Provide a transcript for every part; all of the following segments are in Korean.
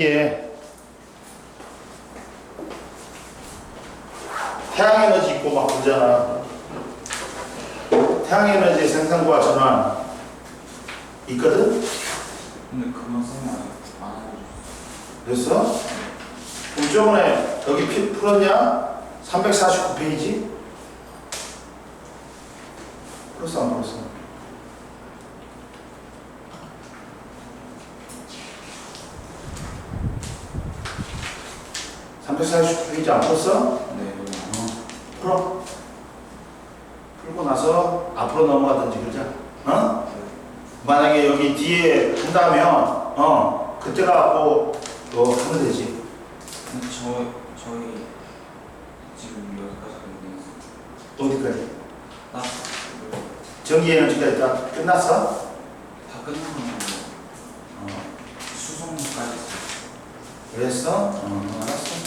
예. 태양에너지 있고 막 그러잖아. 태양에너지 생산과 전환 있거든? 근데 그건 쌤이 안 하고 그랬어? 그럼 저번에 여기 풀었냐? 349페이지? 풀었어 안 풀었어? 페이지 안 풀었어? 네, 풀어. 풀고 나서 앞으로 넘어가든지 그러자. 어? 만약에 여기 뒤에 한다면 그때가 뭐 하면 되지. 근데 저희 지금 여기까지 됐어요. 어디까지? 딱 전기 에너지까지 다 끝났어? 다 끝나면 수송까지 그랬어? 알았어.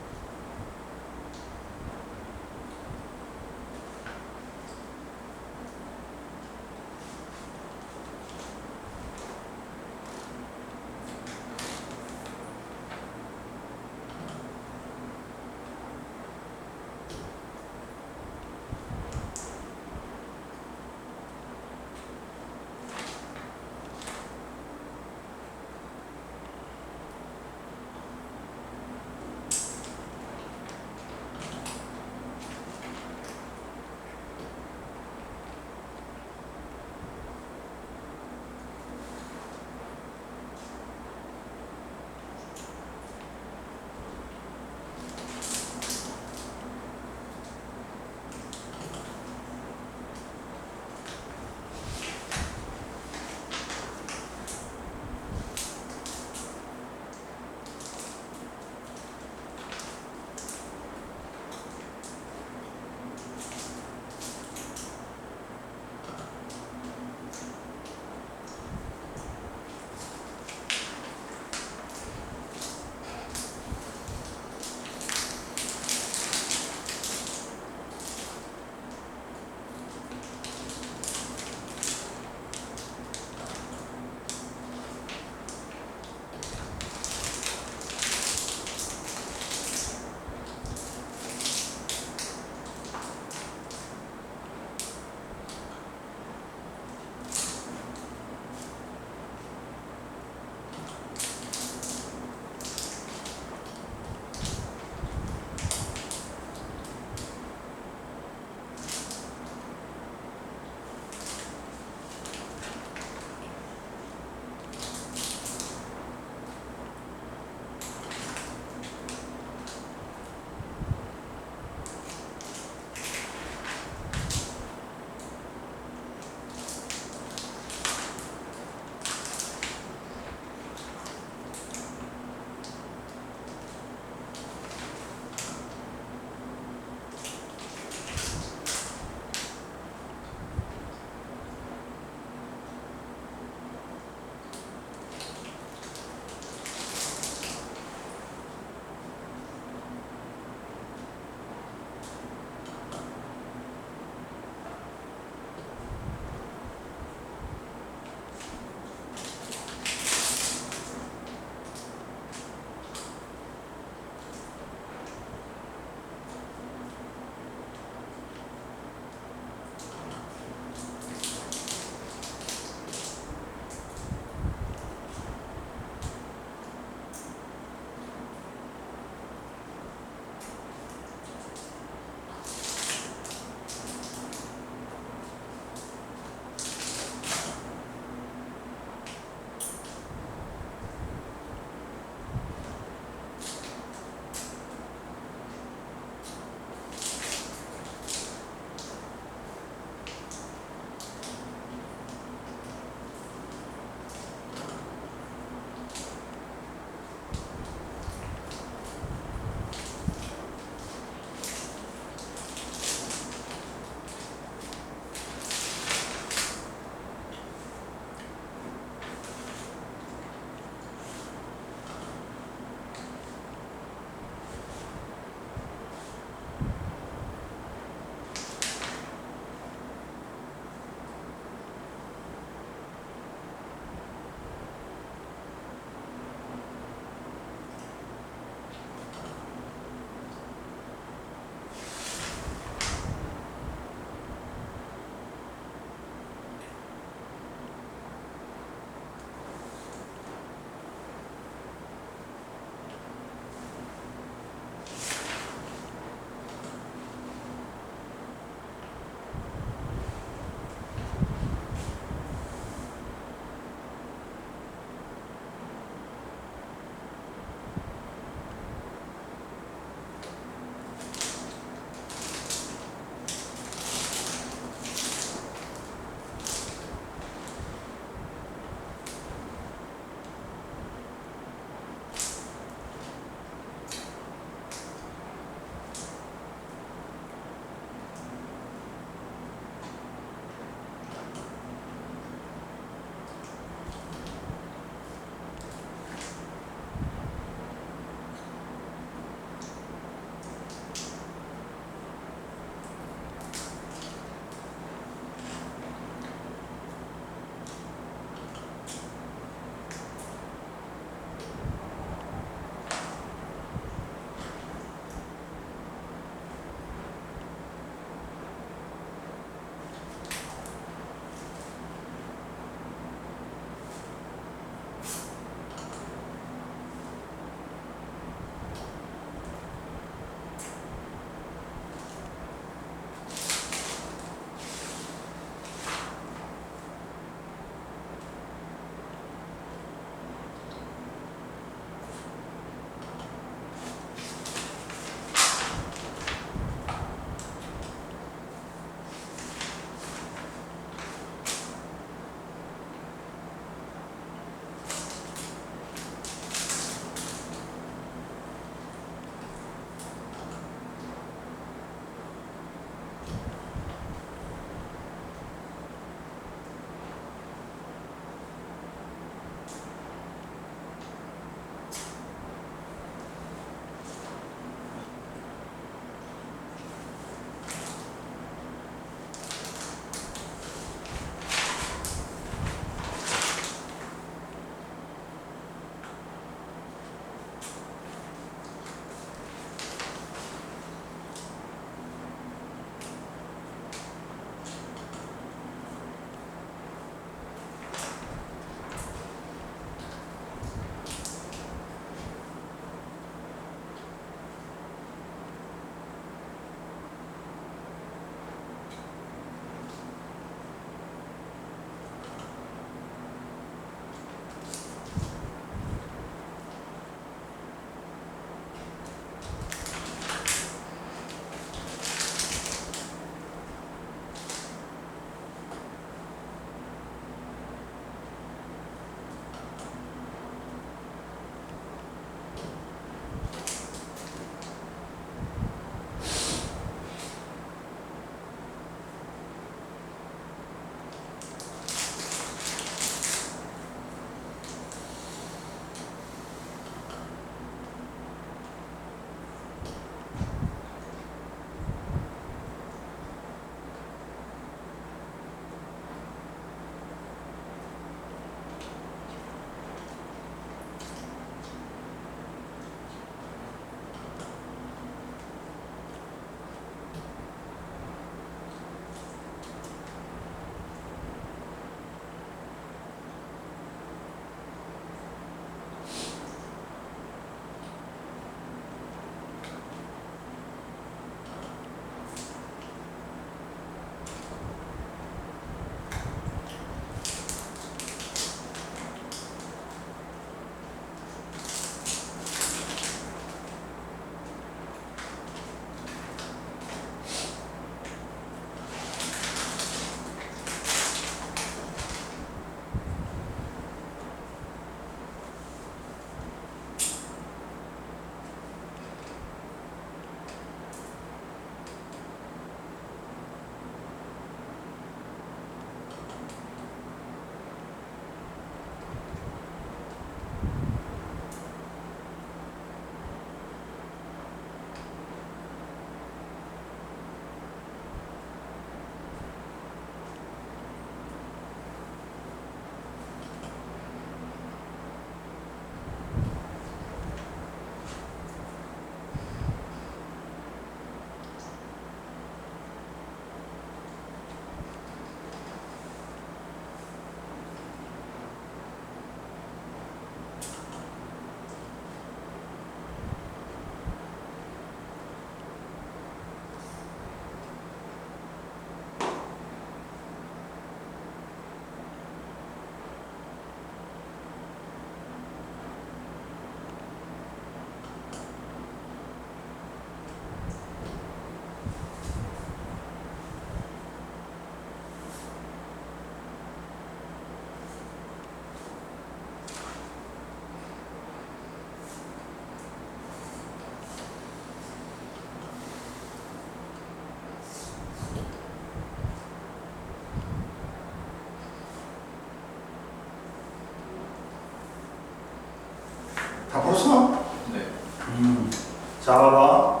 자, 봐봐.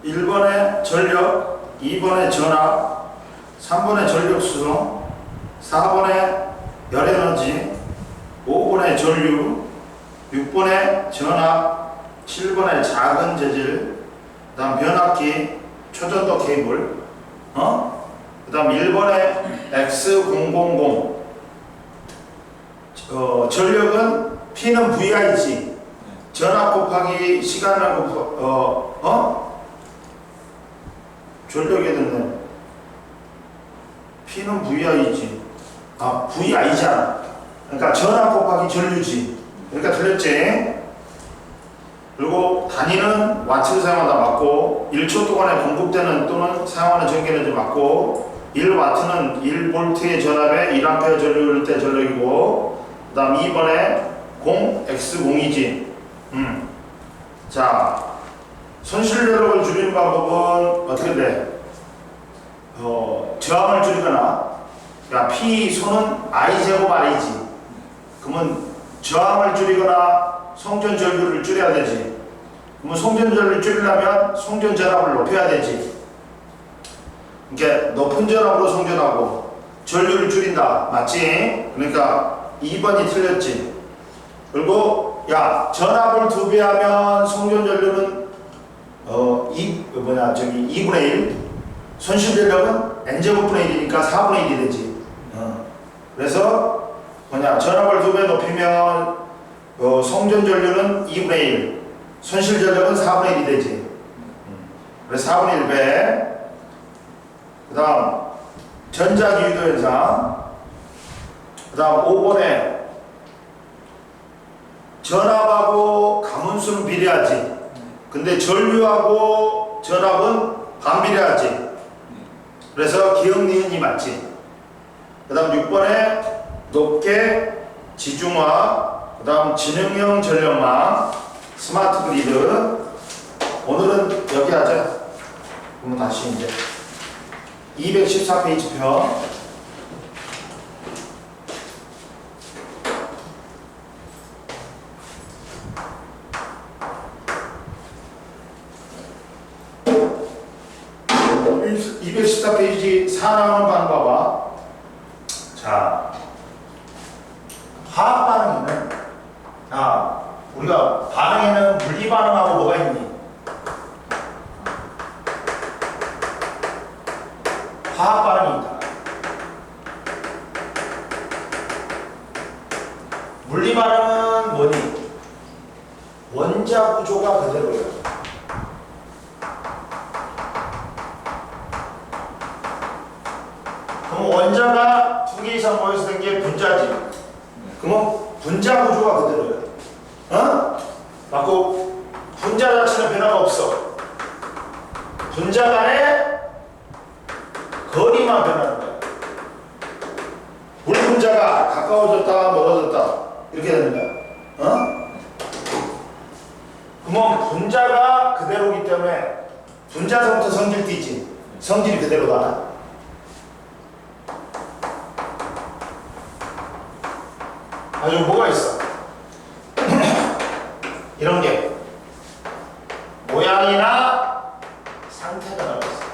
1번에 전력, 2번에 전압, 3번에 전력 수송, 4번에 열에너지, 5번에 전류, 6번에 전압, 7번에 작은 재질, 그 다음 변압기, 초전도 케이블, 그 다음 1번에 X000, 전력은 P는 VI지, 전압 곱하기 시간을 전력에 듣는 P는 VI지, VI잖아. 그러니까 전압 곱하기 전류지. 그러니까 틀렸지? 그리고 단위는 와트를 사용한다 맞고, 1초 동안에 공급되는 또는 사용하는 전기에너지 맞고, 1와트는 1볼트의 전압에 1A 전류를 때 전력이고, 그 다음 2번에 0x0이지. 자, 손실전력을 줄이는 방법은 어떻게 돼? 저항을 줄이거나, 그러니까 P 손은 I제곱 R이지. 그러면 저항을 줄이거나 송전 전류를 줄여야 되지. 그러면 송전 전류를 줄이려면 송전 전압을 높여야 되지. 그러니까 높은 전압으로 송전하고 전류를 줄인다. 맞지? 그러니까 2번이 틀렸지. 그리고 야, 전압을 2배 하면 송전 전류는 2분의 1. 손실 전력은 n제곱분의 1이니까 4분의 1이 되지. 그래서 전압을 2배 높이면 송전 전류는 2분의 1, 손실 전력은 4분의 1이 되지. 그래서 4분의 1배. 그 다음 전자기유도 현상. 그 다음 5번에 전압하고 가문수는 비례하지. 근데 전류하고 전압은 반비례하지. 그래서 기억 니은이 맞지. 그 다음 6번에 높게 지중화, 그 다음 지능형 전력망, 스마트 그리드. 오늘은 여기 하자. 그러면 다시 이제 214페이지 표. 페이지 4 나오는 방 봐봐. 자, 화학 반응에는, 우리가 반응에는 분리 반응하고 뭐가 있니? 화학 반응이 있다. 물리 반응은 뭐니? 원자 구조가 그대로예요. 그럼 원자가 2개 이상 모여서 된 게 분자지. 그러면 분자 구조가 그대로예요. 맞고, 분자 자체는 변화가 없어. 분자 간의 거리만 변하는 거야. 물 분자가 가까워졌다 멀어졌다 이렇게 되는 거야. 그러면 분자가 그대로기 때문에 분자서부터 성질 띄지. 성질이 그대로다. 아주 뭐가 있어? 이런 게 모양이나 상태가 나와 있어.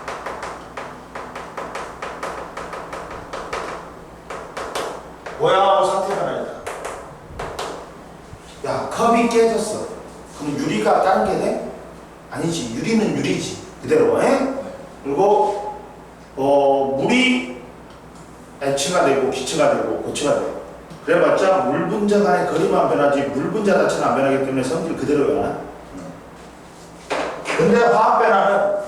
모양하고 상태가 나와 있다. 야, 컵이 깨졌어. 그럼 유리가 다른 게 돼? 아니지. 유리는 유리지. 그대로. 그리고 물이 H가 되고 기체가 되고 고체가 돼. 그래봤자 물 분자 간의 거리만 변하지 물 분자 자체는 안 변하기 때문에 성질 그대로야. 근데 화학 변화는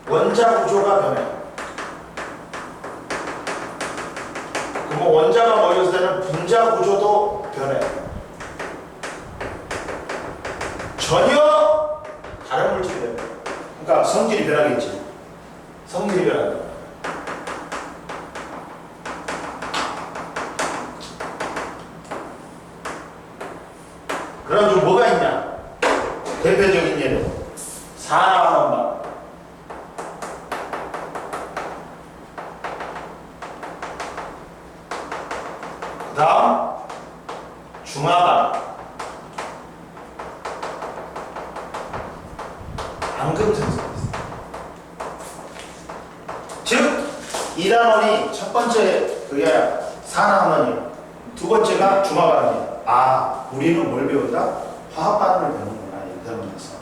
원자 구조가 변해. 그럼 원자가 모여서 되는 분자 구조도 변해. 전혀 다른 물질이 돼. 그러니까 성질이 변하겠지. 성질이 변한다. 그래가지고 뭐가 있냐? 대표적인 예로 4 나오는 방. 그 다음 중화방. 방금 생성했어. 즉, 이 단원이 첫 번째 그게 산화환원이에요. 두 번째가 중화반응이에요. 아, 우리는 뭘 배운다? 화학 반응을 배우는구나, 이 단원에서.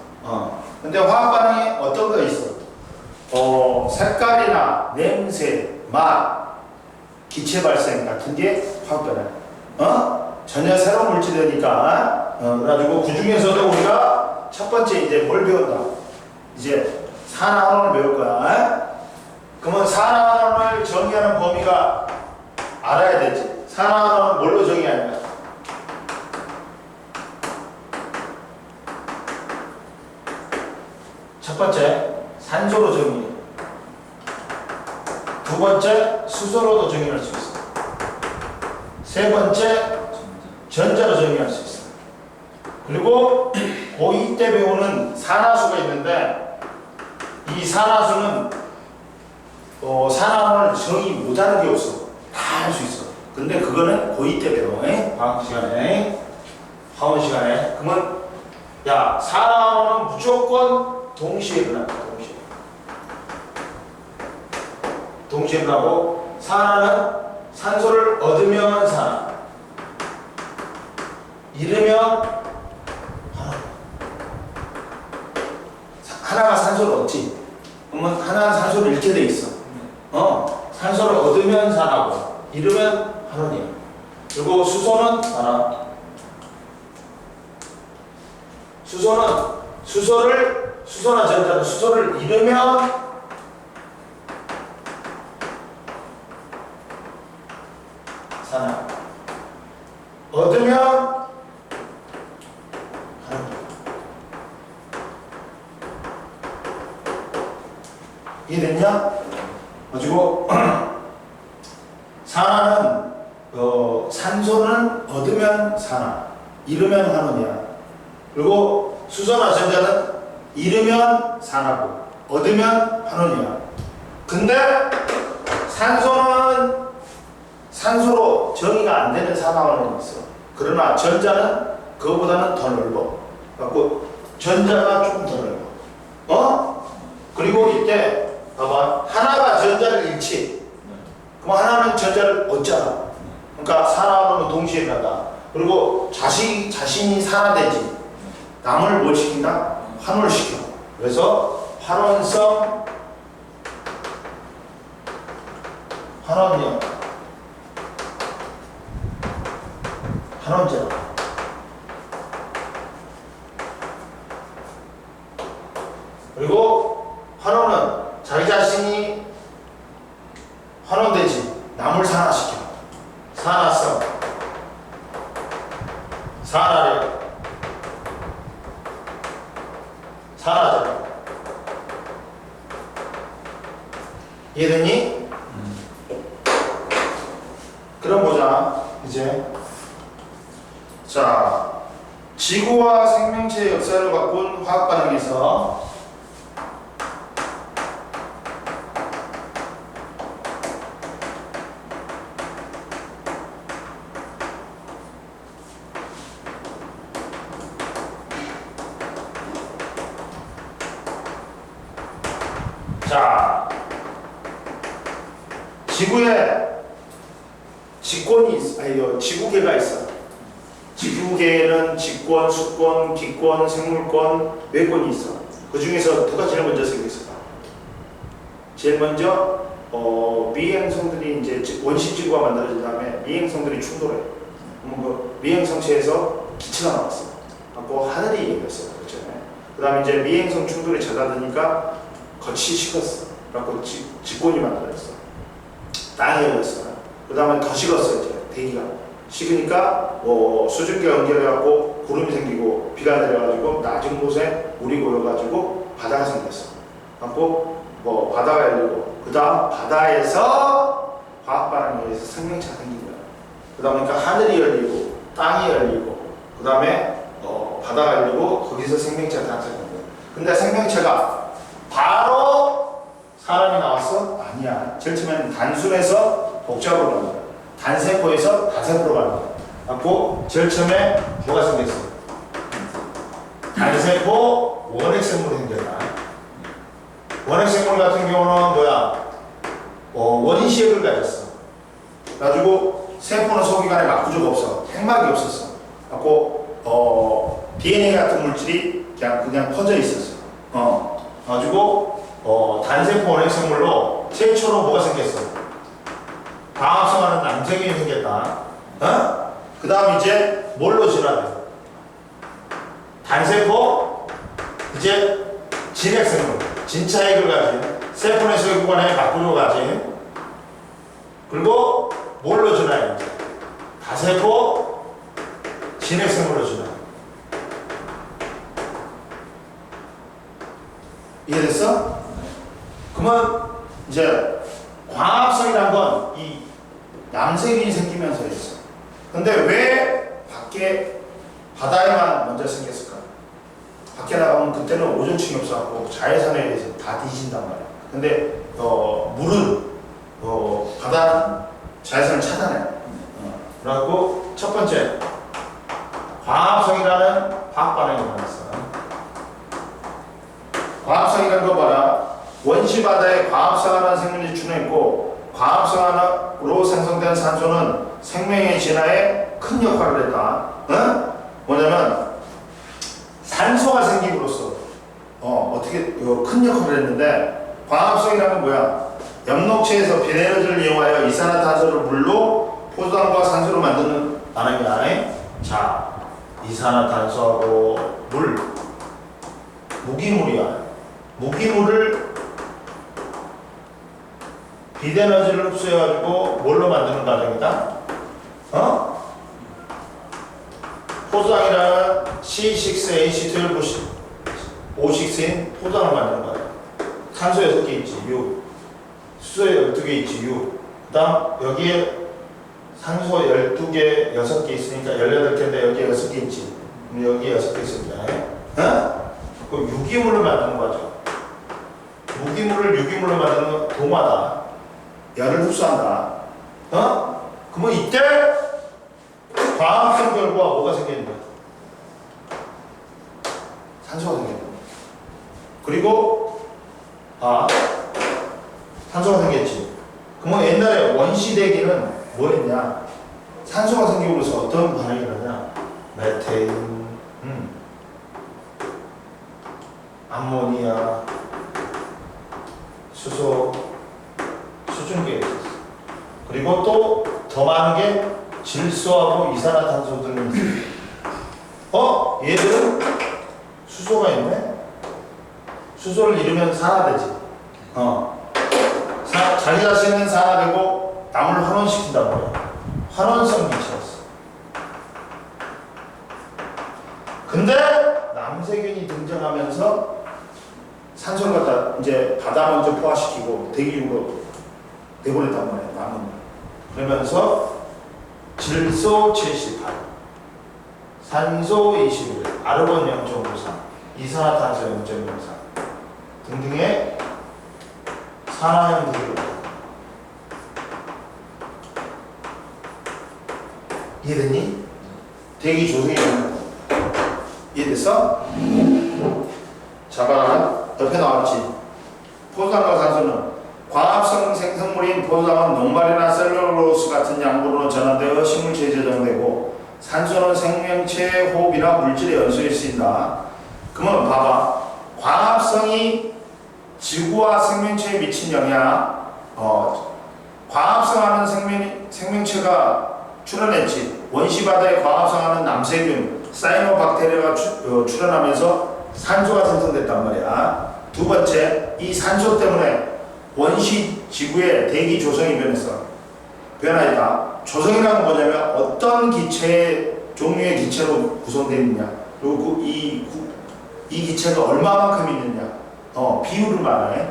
근데 화학 반응에 어떤 거 있어? 색깔이나 냄새, 맛, 기체 발생 같은 게 화학 반응. 전혀 새로운 물질이니까. 그래가지고 그 중에서도 우리가 첫 번째 이제 뭘 배운다? 이제 산화환원을 배울 거야. 그러면 산화환원을 정의하는 범위가 알아야 되지. 산화환원은 뭘로 정의하냐? 첫 번째 산소로 정의해. 두 번째 수소로도 정의할 수 있어. 세 번째 전자로 정의할 수 있어. 그리고 고2 때 배우는 산화수가 있는데 이 산화수는 산화를 정의 못하는 게 없어. 다 할 수 있어. 근데 그거는 고2 때 배워. 과학 시간에, 화원 시간에. 그러면 야, 산화는 무조건 동시에 일어난다. 동시에 일어나고 산화는 산소를 얻으면 산화, 잃으면 하나가 산소를 얻지. 그러면 하나는 산소를 잃게 돼 있어. 산소를 얻으면 산화고 잃으면 환원이야. 그리고 수소는 산화. 수소나 전자는 수소를 잃으면 산화. 얻으면 환원. 이해됐냐? 가지고 산화는 산소는 얻으면 산화, 잃으면 환원이야. 그리고 수소나 전자는 잃으면 산화고 얻으면 환원이야. 근데 산소는 산소로 정의가 안 되는 산화환원이 있어. 그러나 전자는 그거보다는 더 넓어. 갖고 전자가 조금 더 넓어. 그리고 이때 봐봐, 하나가 전자를 잃지. 그럼 하나는 전자를 얻잖아. 그러니까 산화하면 동시에 일어난다. 그리고 자신이 산화되지. 남을 뭘 시킨다? 환원을 시켜. 그래서 환원성 환원력 환원제로. 그리고 환원은 자기 자신이 환원되지. 남을 산화시켜. 산화성, 산화력, 산화제로. 이해됐니? 그럼 보자. 이제 자, 지구와 생명체의 역사를 바꾼 화학 반응에서 자, 지구에 직권이 있어. 지구계가 있어. 지구계에는 직권, 수권, 기권, 생물권, 외권이 있어. 그 중에서 누가 제일 먼저 생겼을까? 제일 먼저 미행성들이 이제 원시지구가 만들어진 다음에 미행성들이 충돌해. 그 미행성체에서 기체가 나왔어. 그리고 하늘이 열렸어. 그렇죠? 그 다음에 이제 미행성 충돌이 잦아드니까 거치 식었어. 그래갖고 직권이 만들어졌어. 땅이 열렸어. 그 다음에 더 식었어. 이제 대기가 식으니까 수증기가 연결해갖고 구름이 생기고 비가 내려가지고 낮은 곳에 물이 고여가지고 바다가 생겼어. 그래갖고 바다가 열리고 그 다음 바다에서 화학 반응에 의해서 생명체가 생긴 거야. 그 다음에 그러니까 하늘이 열리고 땅이 열리고 그 다음에 바다가 열리고 거기서 생명체가 탄생한 거야. 근데 생명체가 바로 사람이 나왔어? 아니야. 제일 처음에는 단순에서 복잡으로 가는 거야. 단세포에서 다세포로 가는 거야. 그래갖고 제일 처음에 뭐가 생겼어? 단세포 원핵생물이 생겼다. 원핵생물 같은 경우는 뭐야? 원시액을 가졌어. 그래가지고 세포는 소기관에 막 구조가 없어. 핵막이 없었어. 그래갖고 DNA 같은 물질이 그냥 퍼져 있었어. 그래가지고 단세포 원핵생물로 최초로 뭐가 생겼어? 광합성하는 남성이 생겼다. 그 다음 이제 뭘로 진화돼? 단세포 이제 진핵생물, 진차핵을 가진 세포 내 소기관에 바꾸려 가진. 그리고 뭘로 진화해? 다세포 진핵생물로 진화해. 이해됐어? 그러면 이제 광합성이란 건 이 남세균이 생기면서 있어. 근데 왜 밖에 바다에만 먼저 생겼을까? 밖에 나가면 그때는 오존층이 없어갖고 자외선에 의해서 다 뒤진단 말이야. 근데 물은 바다는 자외선을 차단해. 그래갖고 첫 번째 광합성이라는 화학 반응이 일어났어. 광합성이라는 거 봐라. 원시 바다에 광합성하는 생물이 출현했고 광합성으로 생성된 산소는 생명의 진화에 큰 역할을 했다. 뭐냐면 산소가 생김으로써 어떻게 큰 역할을 했는데 광합성이라는 뭐야? 엽록체에서 비에너지를 이용하여 이산화탄소를 물로 포도당과 산소로 만드는 반응이야. 자, 이산화탄소하고 물, 무기물이야. 무기물을 비에너지를 흡수해가지고 뭘로 만드는 과정이다? 포도당이라는 C6H12O6인 포도당을 만드는 거야. 탄소 6개 있지, 6. 수소 12개 있지, 6. 그 다음 여기에 산소 12개, 6개 있으니까 18개인데 여기에 6개 있지. 그럼 여기에 6개 있습니다. 그 유기물을 만드는 거죠. 무기물을 유기물로 만드는 건 동화다. 열을 흡수한다. 그러면 이때 광합성 결과 뭐가 생기는 거야? 산소가 생기는 거야. 그리고 산소가 생겼지. 그러면 옛날에 원시대기는 뭐 했냐? 산소가 생기면서 어떤 반응이 일어나냐? 메테인, 암모니아, 수소, 수증기가 있었어. 그리고 또 더 많은 게 질소하고 이산화탄소 등이 있어. 얘들은 수소가 있네? 수소를 잃으면 산화되지. 자기 자신은 산화되고 남을 환원시킨단 말이야. 환원성 기체였어. 근데 남세균이 등장하면서 산소를 갖다 이제 바다 먼저 포화시키고 대기로 내보냈단 말이야. 남은. 그러면서 질소 78, 산소 21, 아르곤 0.53, 이산화탄소 0.03 등등의 산화형들을 이해됐니? 대기 조성이 있는 거. 이해됐어? 자, 봐라. 옆에 나왔지. 포도당과 산소는 광합성 생성물인 포도당은 녹말이나 셀룰로스 같은 양분으로 전환되어 식물체에 저장되고 산소는 생명체의 호흡이나 물질의 연소에 쓰인다. 그러면 봐봐. 광합성이 지구와 생명체에 미친 영향, 광합성하는 생명체가 출현했지. 원시바다에 광합성하는 남세균, 사이노박테리아가 출현하면서 산소가 생성됐단 말이야. 두 번째, 이 산소 때문에 원시 지구의 대기 조성이 변화했다. 조성이라는 건 뭐냐면 어떤 종류의 기체로 구성되어 있느냐, 그리고 이 기체가 얼마만큼 있느냐, 비율을 말해.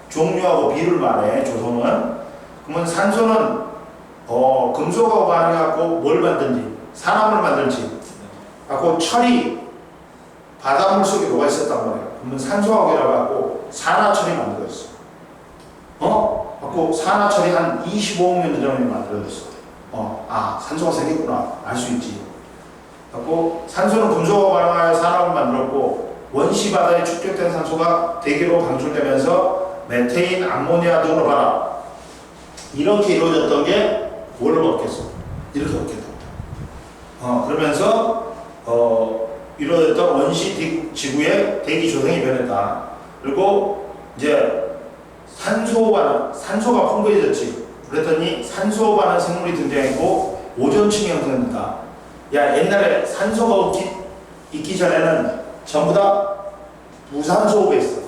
종류하고 비율을 말해. 조성은. 그러면 산소는 금속하고 반응해갖고 뭘 만든지, 산화물을 만들지. 갖고 철이 바닷물 속에 녹아 있었단 말이에요. 그러면 산소하고 일어나갖고 산화철이 만들어졌어. 갖고 산화철이 한 25억 년 전에 만들어졌어. 산소가 생겼구나 알 수 있지. 갖고 산소는 금속하고 반응하여 산화물을 만들었고 원시 바다에 축적된 산소가 대기로 방출되면서 메테인, 암모니아 등으로 변화. 이렇게 이루어졌던 게 뭘로 바뀌었어? 이렇게 바뀌었다. 그러면서 이루어졌던 원시 지구의 대기 조성이 변했다. 그리고 이제 산소가 풍부해졌지. 그랬더니 산소가 많은 생물이 등장했고 오존층이 형성된다. 야, 옛날에 산소가 있기 전에는 전부 다 무산소호흡했어.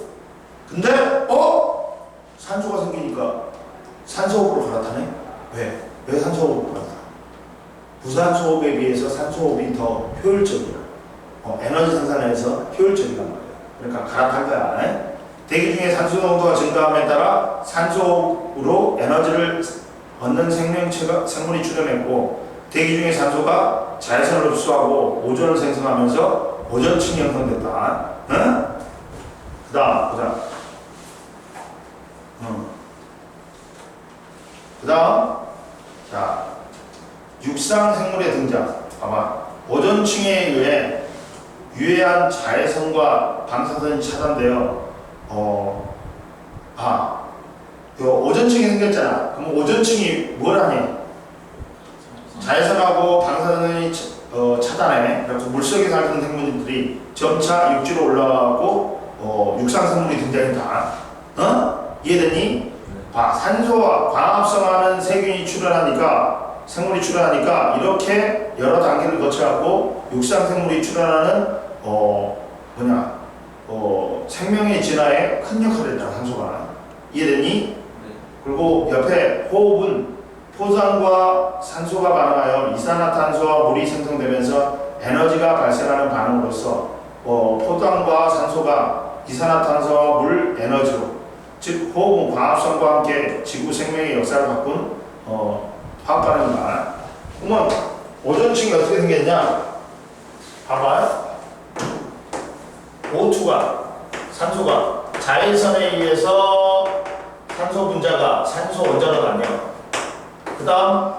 근데 산소가 생기니까 산소호흡으로 갈아타네? 왜 산소호흡으로 갈아타? 무산소호흡에 비해서 산소호흡이 더 효율적이야. 에너지 생산에서 효율적이란 말이야. 그러니까 갈아탈 거야. 대기 중에 산소 농도가 증가함에 따라 산소호흡으로 에너지를 얻는 생물이 출현했고, 대기 중에 산소가 자외선을 흡수하고 오존을 생성하면서 오존층이 형성됐다. 그 다음 보자. 그 다음, 자, 육상 생물의 등장. 봐봐. 오존층에 의해 유해한 자외선과 방사선이 차단되어, 오존층이 생겼잖아. 그럼 오존층이 뭘 하니? 자외선하고 방사선이 차단해. 그래서 물속에 살던 생물들이 점차 육지로 올라가고 육상 생물이 등장했다. 이해되니? 봐, 산소와 광합성하는 세균이 생물이 출현하니까 이렇게 여러 단계를 거쳐갖고 육상 생물이 출현하는 생명의 진화에 큰 역할을 했다. 산소가. 이해되니? 그리고 옆에 호흡은 포산과 산소가 반응하여 이산화탄소와 물이 생성되면서 에너지가 발생하는 반응으로서 포탄과 산소가 이산화탄소와 물 에너지로, 즉 호흡은 광합성과 함께 지구 생명의 역사를 바꾼 화학 반응이다. 그러면 오존층이 어떻게 생겼냐? 봐봐. O2가 산소가 자외선에 의해서 산소 분자가 산소 원자로 나뉘어. 그 다음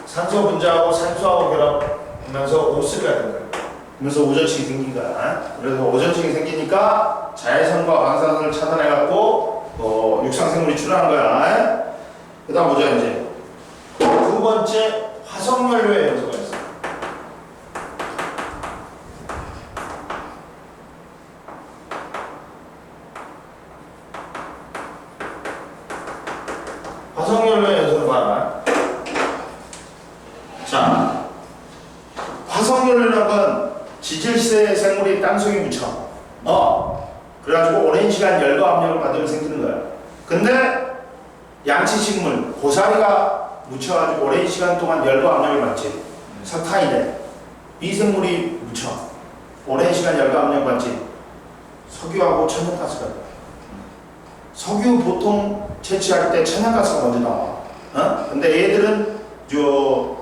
산소 분자하고 산소하고 결합하면서 O3가 된 거야. 그러면서 오존층이 생긴 거야. 그래서 오존층이 생기니까 자외선과 방사선을 차단해갖고 육상생물이 출현한 거야. 그 다음 보자. 이제 두 번째, 화석연료의 연소가 있어. 화석연료의 연소를 봐라. 자, 화석연료라는 건 지질세 생물이 땅속에 묻혀. 그래가지고 오랜 시간 열과 압력을 받으면 생기는 거야. 근데 양치식물, 고사리가 묻혀가지고 오랜 시간 동안 열과 압력을 받지. 석탄이 돼. 미생물이 묻혀. 오랜 시간 열과 압력을 받지. 석유하고 천연가스가 돼. 석유 보통 채취할 때 천연가스가 먼저 나와. 근데 얘들은 주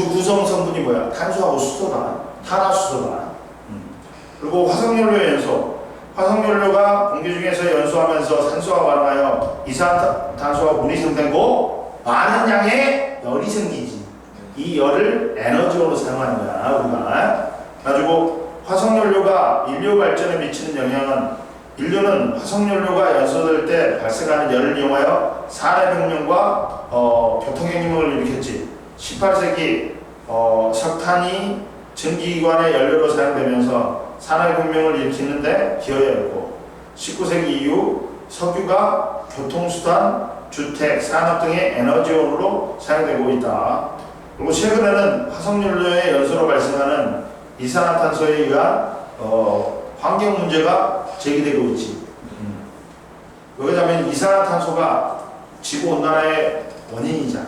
구성 성분이 뭐야? 탄소하고 수소다. 탄화수소다. 그리고 화석연료의 연소. 화석연료가 공기 중에서 연소하면서 산소와 반응하여 이산탄소와 물이 생성되고 많은 양의 열이 생기지. 이 열을 에너지로 사용하는 거야, 우리가. 가지고 화석연료가 인류 발전에 미치는 영향은, 인류는 화석연료가 연소될 때 발생하는 열을 이용하여 산업혁명과 교통혁명을 일으켰지. 18세기 석탄이 전기기관의 연료로 사용되면서 산업혁명을 일으키는데 기여했고, 19세기 이후 석유가 교통수단, 주택, 산업 등의 에너지원으로 사용되고 있다. 그리고 최근에는 화석연료의 연소로 발생하는 이산화탄소에 의한 환경 문제가 제기되고 있지. 왜냐하면 이산화탄소가 지구온난화의 원인이잖아.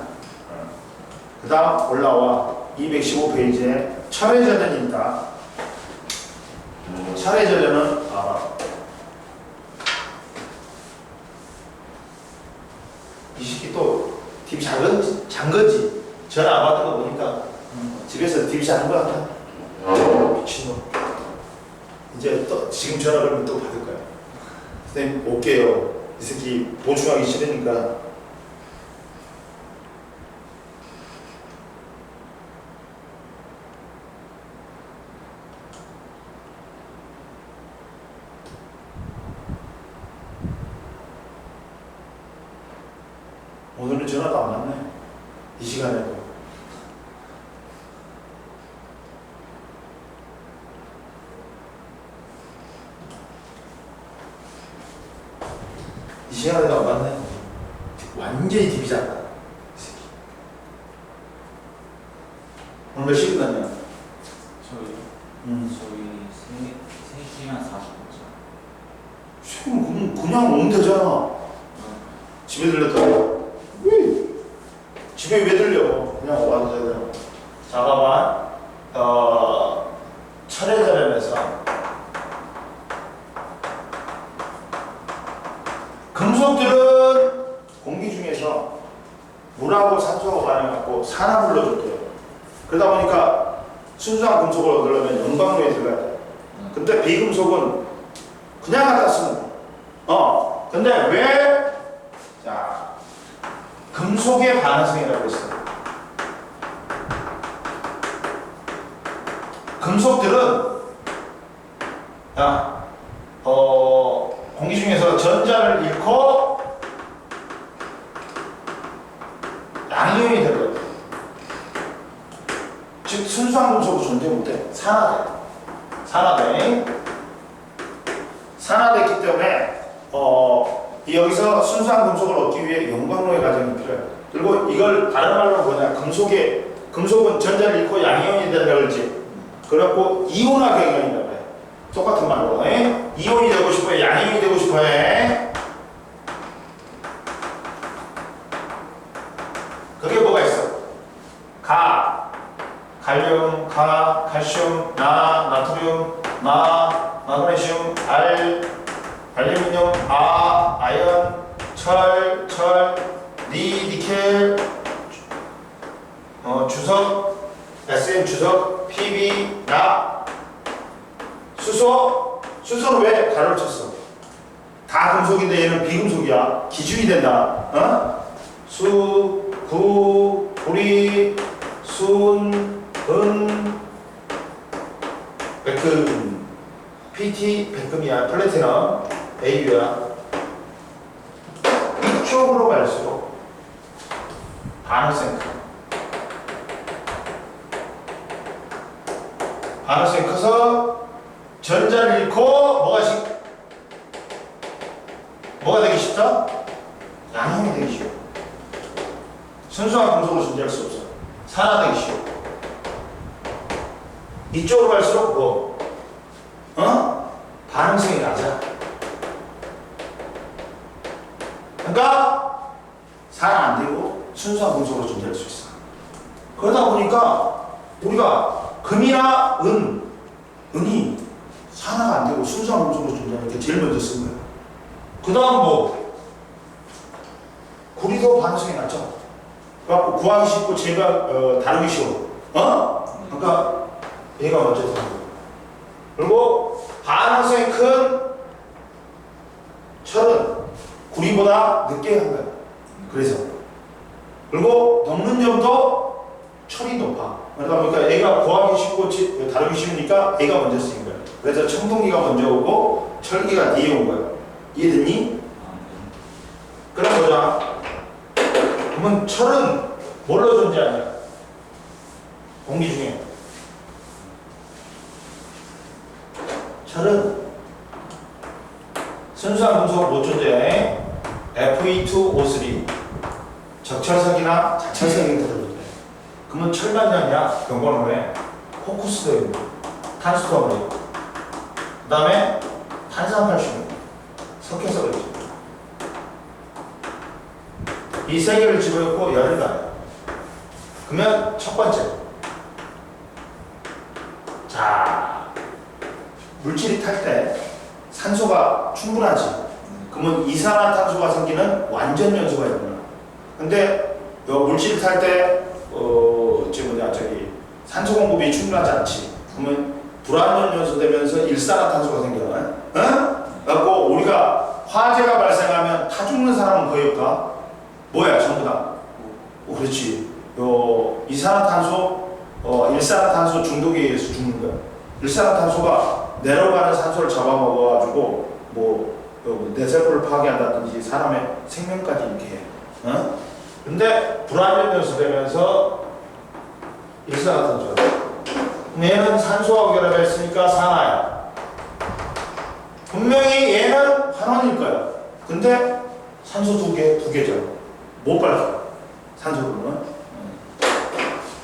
그 다음 올라와 215페이지에 철회전연이 있다. 철회전연은 이 새끼 또 TV 잔 거지. 전화 안 받은 거 보니까 집에서 TV 자는 거 같아. 미친놈. 이제 또 지금 전화 걸면 또 받을 거야. 선생님 올게요. 이 새끼 보충하기 싫으니까. 오늘은 전화도 안 왔네. 이 시간에도. 이 시간에도 안 왔네. 완전히 TV 잤다. 오늘 몇 시 끝났냐? 저희 3시간 40분째. 지금 그냥 오면 되잖아. 집에 들렸다. 집에 왜 들려? 그냥 와도 되잖아. 잠깐만. 철회절연에서 금속들은 공기 중에서 물하고 산소가 반응하고 산화를 불러줬대요. 그러다 보니까 순수한 금속을 얻으려면 영광로에 들어가야 돼. 근데 비금속은 그냥 갖다 쓰는 거. 근데 왜? 자, 금속의 반응성이라고 했어요. 금속들은 공기 중에서 전자를 잃고 양이온이 되거든. 즉 순수한 금속은 존재 못해. 산화됐기 때문에 여기서 순수한 금속을 얻기 위해 용광로의 과정이 필요해요. 그리고 이걸 다른 말로 뭐냐, 금속은 전자를 잃고 양이온이 된다 그러지. 그래갖고 이온화 경연이라고 해. 똑같은 말로. 이온이 되고 싶어요, 양이온이 되고 싶어요. 그게 뭐가 있어? 갈륨, 칼슘, 나트륨, 마그네슘, 알루미늄, 아연, 철, 니켈, 주석, SM 주석, PB, 수소는 왜 가로를 쳤어? 다 금속인데 얘는 비금속이야. 기준이 된다. 구리, 순, 백금, PT, 백금이야. 플래티넘, AU야. 이쪽으로 갈수록 반응성이 커서 전자를 잃고 뭐가 되기 쉽다? 양형이 되기 쉬워. 순수한 금속으로 존재할 수 없어. 산화되기 쉬워. 이쪽으로 갈수록 반응성이 낮아. 그러니까 산화 안 되고 순수한 금속으로 존재할 수 있어. 그러다 보니까 우리가 금이나 은이 산화가 안 되고 순수한 금속으로 존재하는 게 제일 먼저 쓴 거예요. 그 다음 구리도 반응성이 낮죠. 그래갖고 구하기 쉽고 다루기 쉬워. 그러니까 얘가 먼저 되는 거예요. 그리고 반응성이 큰 철은 구리보다 늦게 한 거예요. 그래서. 그리고 녹는 점도 철이 높아. 그러다 보니까 얘가 구하기 쉽고 다루기 쉬우니까 얘가 먼저 쓰인 거예요. 그래서 청동기가 먼저 오고 철기가 뒤에 온 거예요. 이해됐니? 그럼 보자. 그러면 철은 뭘로 존재하냐? 공기 중에. 철은 순수한 금속은 못 존재해. Fe2O3 적철석이나 자철석이 들어있대. 그러면 철만이 아니라 경관호에 코쿠스도 있고 탄수도 있고 그 다음에 탄산칼슘 섞여서 그렇죠. 이 세 개를 집어넣고 열을 가요. 그러면 첫 번째, 자, 물질이 탈 때 산소가 충분하지. 그러면 이산화탄소가 생기는 완전 연소가 있구나. 근데 물질이 탈 때 산소 공급이 충분하지 않지. 그러면 불완전 연소되면서 일산화탄소가 생겨나. 그래갖고 우리가 화재가 발생하면 타 죽는 사람은 거의 없다. 뭐야, 전부 다. 그렇지. 이산화탄소, 일산화탄소 중독에 의해서 죽는 거야. 일산화탄소가 내려가는 산소를 잡아먹어가지고 뇌세포를 파괴한다든지 사람의 생명까지 이렇게 해. 근데 불완전 되면서 일산화탄소. 얘는 산소하고 결합했으니까 산화야. 분명히 얘는 환원일 거야. 근데 산소 두 개죠. 못 밝혀. 산소로는.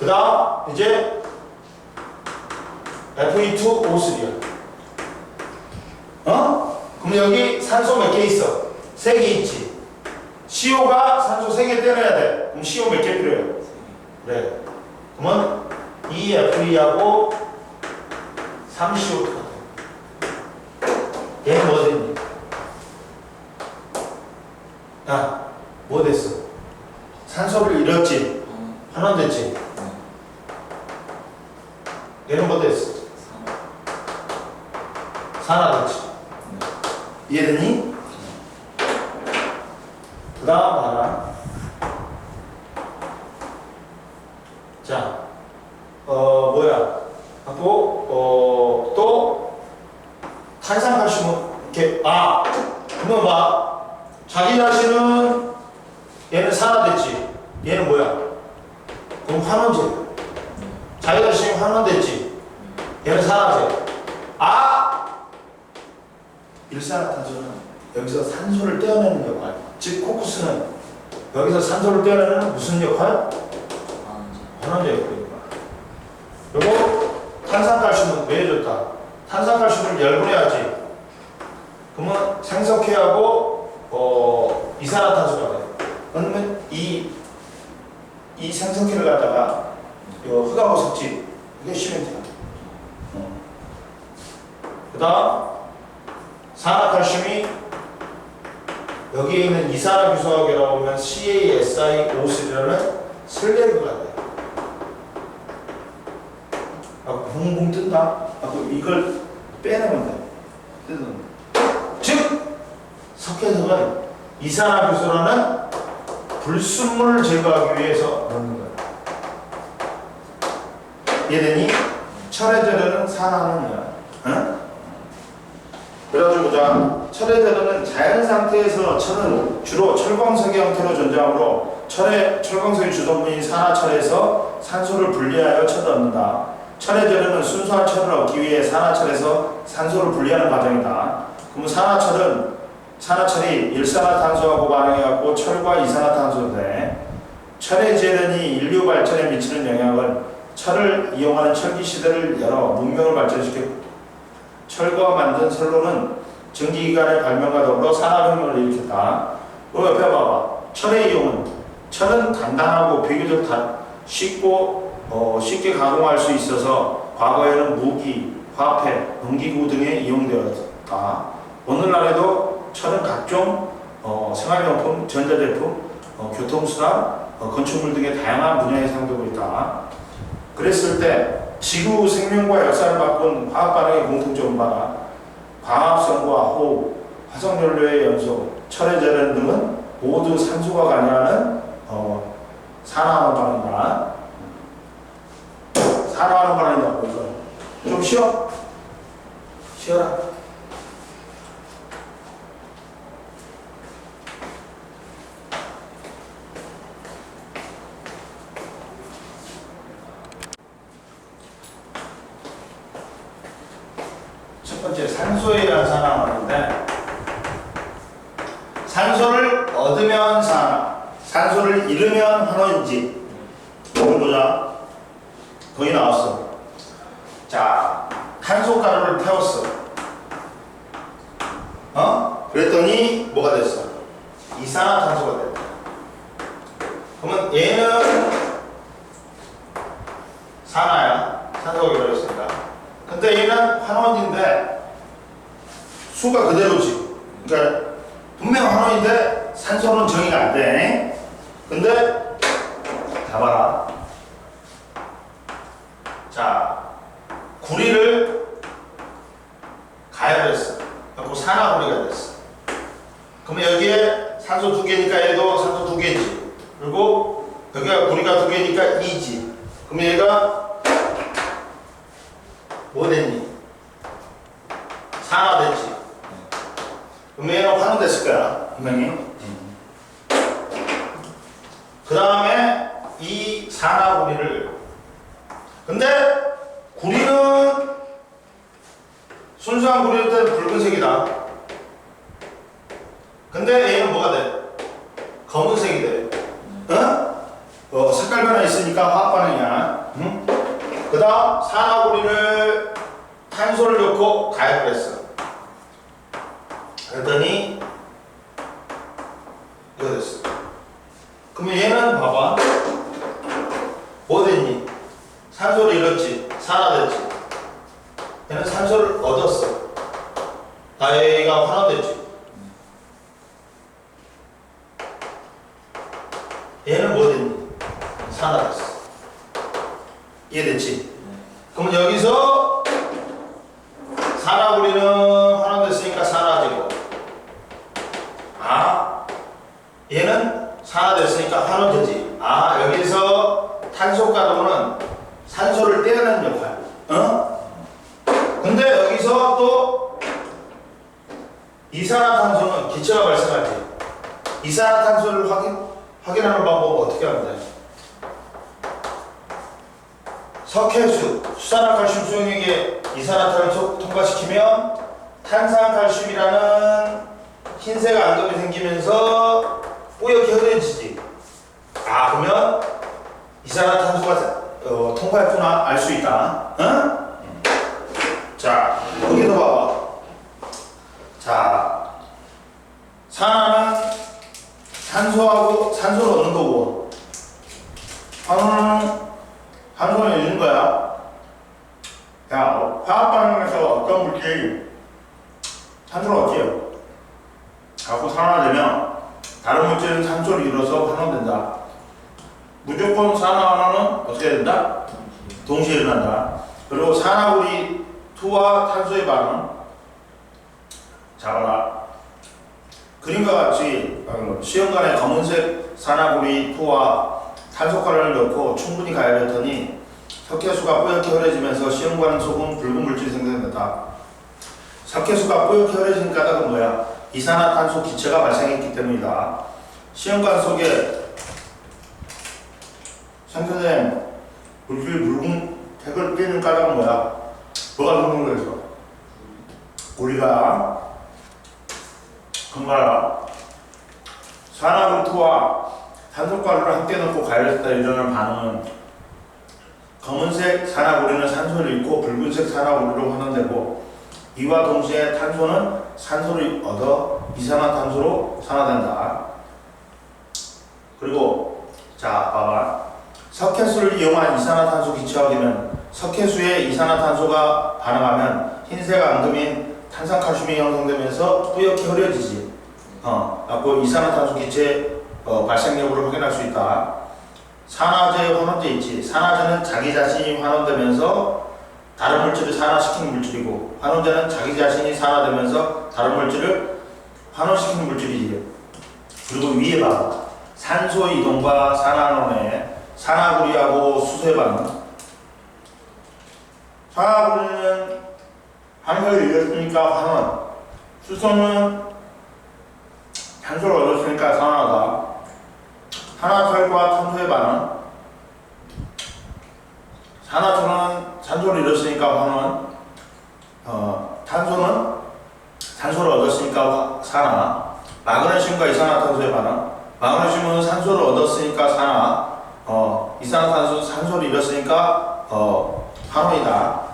그 다음 이제 Fe2O3야. 그럼 여기 산소 몇 개 있어? 3개 있지. CO가 산소 3개 떼내야 돼. 그럼 CO 몇 개 필요해? 그래. 그러면 이 Fe 하고 3CO 똑같아. 얘는 뭐 됐니? 야, 뭐 됐어? 산소를 잃었지? 환원됐지? 얘는 뭐 됐어? 산화됐지? 이해됐니? 그 다음 봐라. 자, 뭐야? 하고, 또, 탄산칼슘은, 이렇게, 그러면 봐. 자기 자신은, 얘는 산화됐지? 얘는 뭐야? 그럼 환원제. 자기 자신이 환원됐지? 얘는 산화제. 일산화탄소는 여기서 산소를 떼어내는 역할. 즉 코쿠스는 여기서 산소를 떼어내는 무슨 역할? 환원제 역할입니다. 그리고 탄산칼슘은 왜 해줬다? 탄산칼슘을 열분해야지. 그러면 생석회하고 이산화탄소가 돼. 그러면 이 생석회를 갖다가 흑하고 섞지. 이게 시멘트야. 그 다음 산화칼슘이 여기에 있는 이산화규소하고 결합하면 CaSiO3라는 슬래그가 돼. 붕붕 뜬다. 이걸 빼내면 돼. 즉 석회석은 이산화규소라는 불순물을 제거하기 위해서 넣는 거야. 이해되니? 철의 재료는 산화하는 거야. 응? 그래가지고 보자. 철의 재료는 자연 상태에서 철은 주로 철광석의 형태로 존재하므로 철광석의 주성분인 산화철에서 산소를 분리하여 철을 얻는다. 철의 재료는 순수한 철을 얻기 위해 산화철에서 산소를 분리하는 과정이다. 그럼 산화철이 일산화탄소하고 반응해갖고 철과 이산화탄소인데 철의 재련이 인류 발전에 미치는 영향은 철을 이용하는 철기 시대를 열어 문명을 발전시켰고 철과 만든 선로는 전기기관의 발명과 더불어 산업혁명을 일으켰다. 옆에 봐봐. 철의 이용은 철은 간단하고 비교적 쉽게 가공할 수 있어서 과거에는 무기, 화폐, 농기구 등에 이용되었다. 오늘날에도 철은 각종 생활용품, 전자제품, 교통수단, 건축물 등의 다양한 분야에 사용되고 있다. 그랬을 때 지구 생명과 역사를 바꾼 화학 반응의 공통점은 봐라. 광합성과 호흡, 화석연료의 연소, 철의 재련 등은 모두 산소가 관여하는 산화하는 반응이다. 산화하는 반응이라고 이거. 좀 쉬어? 쉬어라. 첫 번째 산소에 대한 산화하는데 산소를 얻으면 산화, 산소를 잃으면 환원이지. 오늘 보자. 거의 나왔어. 자, 탄소가루를 태웠어. 그랬더니 뭐가 됐어? 이산화탄소가 됐다. 그러면 얘는 산화야. 산소가 결합했으니까. 근데 얘는 환원인데 수가 그대로지. 그러니까 분명 환원인데 산소는 정의가 안 돼. 근데 봐봐라. 자, 구리를 가열했어. 그리고 산화구리가 됐어. 그러면 여기에 산소 2개니까 얘도 산소 2개지. 그리고 여기가 구리가 2개니까 2지. 그러면 얘가 뭐 됐니? 산화됐지. 그러면 얘는 환원됐을 거야. 분명히. 그 다음에 이 산화구리를. 근데 구리는 순수한 구리일 때는 붉은색이다. 근데 얘는 뭐가 돼? 검은색이 돼. 색깔 변화 있으니까 화학 반응이야. 응? 그 다음 산화구리를 탄소를 넣고 가열을 했어. 그랬더니 이거 됐어. 그러면 얘는 봐봐. 뭐 됐니? 산소를 잃었지. 산화됐지. 얘는 산소를 얻었어. 얘가 환원됐지. 얘는 뭐 됐니? 산화됐어. 이해됐지? 그러면 여기서 산화구리는 환원됐으니까 산화제고, 얘는 산화됐으니까 환원제지. 여기서 탄소 가동은 산소를 떼어내는 역할. 근데 여기서 또 이산화탄소는 기체가 발생하지. 이산화탄소를 확인하는 방법은 어떻게 하면 돼? 석회수, 수산화칼슘 수용액에 이산화탄소 통과시키면 탄산칼슘이라는 흰색 안금이 생기면서 뿌옇게 흐려지지. 그러면 이산화탄소가 통과했구나 알 수 있다. 자, 여기도 봐봐. 자, 산화는 산소를 얻는 거고, 환원은 산소를 잃는 거야. 야, 화학 반응에서 어떤 물질이 산소를 얻지요. 자꾸 산화되면 다른 물질은 산소를 잃어서 환원된다. 무조건 산화환원은 어떻게 된다? 동시에 일어난다. 그리고 산화구리 2와 탄소의 반응. 잡아라. 그림과 같이 시험관에 검은색 산화구리 2와 탄소가루를 넣고 충분히 가열했더니 석회수가 뿌옇게 흐려지면서 시험관 속은 붉은 물질이 생성된다. 석회수가 뿌옇게 흐려진 까닭은 뭐야? 이산화탄소 기체가 발생했기 때문이다. 시험관 속에 생성된 물질 붉은 색을 띠는 까닭은 뭐야? 뭐가 성공돼서? 우리가 금가라 산화구리2와 탄소가루를 함께 넣고 가열했을 때 일어나는 반응은 검은색 산화구리는 산소를 잃고 붉은색 산화구리로 환원되고, 이와 동시에 탄소는 산소를 얻어 이산화탄소로 산화된다. 그리고 자 봐봐. 석회수를 이용한 이산화탄소 기체화기는 석회수에 이산화탄소가 반응하면 흰색 앙금인 탄산칼슘이 형성되면서 뿌옇게 흐려지지. 그 이산화탄소 기체 발생 여부를 확인할 수 있다. 산화제, 환원제 있지. 산화제는 자기 자신이 환원되면서 다른 물질을 산화시키는 물질이고, 환원제는 자기 자신이 산화되면서 다른 물질을 환원시키는 물질이지. 그리고 위에 봐. 산소 이동과 산화환원에 산화구리하고 수소의 반응. 산화구리는 탄소를 잃었으니까 환원, 수소는 탄소를 얻었으니까 산화하다. 산화철과 탄소의 반응. 산화철은 산소를 잃었으니까 환원, 탄소는 산소를 얻었으니까 산화. 마그네슘과 이산화탄소의 반응. 마그네슘은 산소를 얻었으니까 산화, 이산화탄소는 산소를 잃었으니까 환원이다.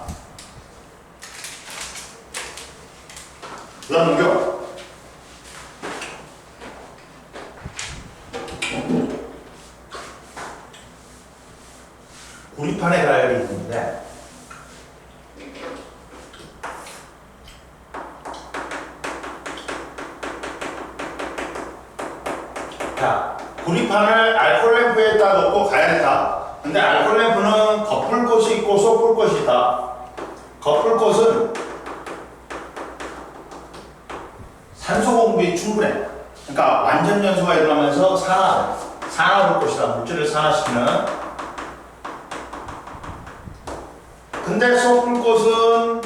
그 다음 넘겨. 구리판에 가열이 있는데, 자, 구리판을 알코올 램프에다 넣고 가열했다. 근데 알코올 램프는 겉불꽃이 있고 속불꽃이 있다. 겉불꽃은 산소 공급이 충분해. 그러니까 완전 연소가 일어나면서 산화불꽃이다. 물질을 산화시키는. 근데 속불꽃은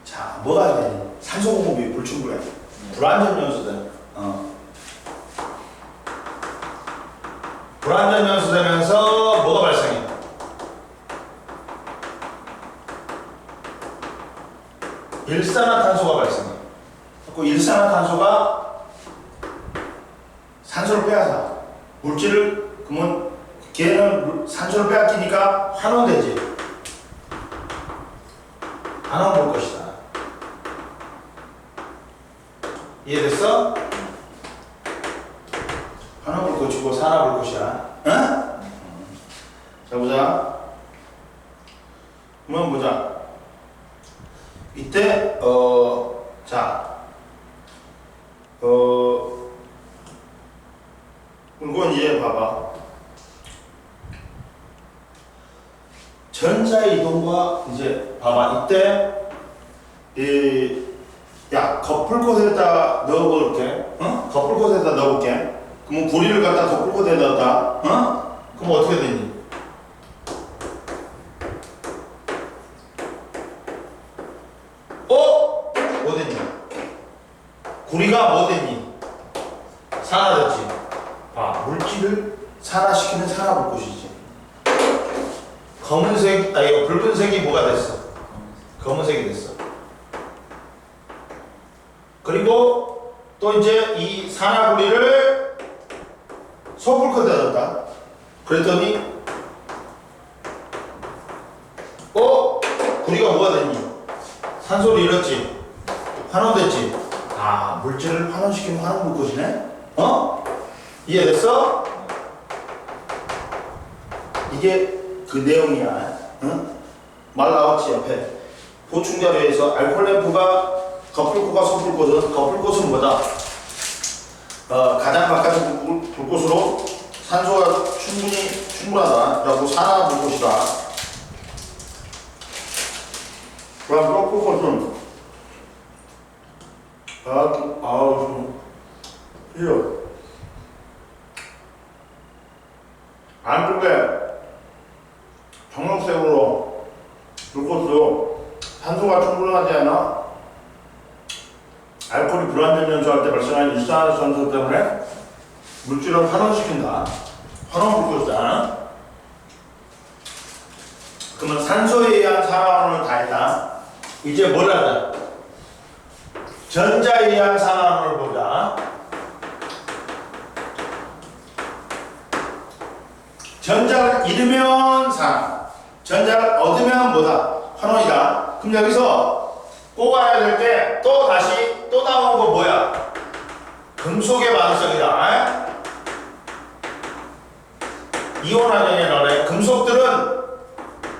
자 뭐가 되니? 산소 공급이 불충분해. 불완전 연소돼. 불완전 연소되면서 뭐가 발생해? 일산화탄소가 발생해. 그 일산화탄소가 산소를 빼앗아. 물질을 그러면 걔는 산소를 빼앗기니까 환원되지. 환원 볼 것이다. 이해됐어? 환원 볼 것이고 산화 볼 것이야. 응? 자 보자. 한번 보자. 이때 이건 이제 봐봐. 전자의 이동과 이제 봐봐. 이때 야 거풀꽃에다 넣어볼게. 어? 거풀꽃에다 넣어볼게. 그럼 구리를 갖다 거풀꽃에 넣었다. 어? 그럼 어떻게 되니? 뭐 됐니? 구리가 뭐 됐니? 산화됐지. 물질을 산화시키는 산화불꽃이지. 검은색, 이거 붉은색이 뭐가 됐어? 검은색이 됐어. 그리고 또 이제 이 산화구리를 소불꽃에다 넣었다. 그랬더니 구리가 뭐가 됐니? 산소를 잃었지. 환원됐지. 물질을 환원시키면 환원불꽃이네. 이해됐어? 이게 그 내용이야. 응? 말 나왔지 앞에. 보충자료에서 알코올 램프가 거풀꽃과 소불꽃은, 거풀꽃은 뭐다? 가장 가까운 불꽃으로 산소가 충분하다. 라고 산화불꽃이다. 그럼 거풀꽃은 안쪽에 정록색으로 불꽃으로 산소가 충분하지 않아 알코올이 불완전 연소할 때 발생하는 일산화탄소 때문에 물질을 환원시킨다. 환원불꽃이다. 그러면 산소에 의한 산화환원을 다 했다. 이제 뭘 하자? 전자에 의한 산화환원을 보자. 전자를 잃으면 산화, 전자를 얻으면 뭐다? 환원이다. 그럼 여기서 꼭 알아야 될 게 또 다시 또 나오는 거 뭐야? 금속의 반응성이다. 이온화전에 나오네. 금속들은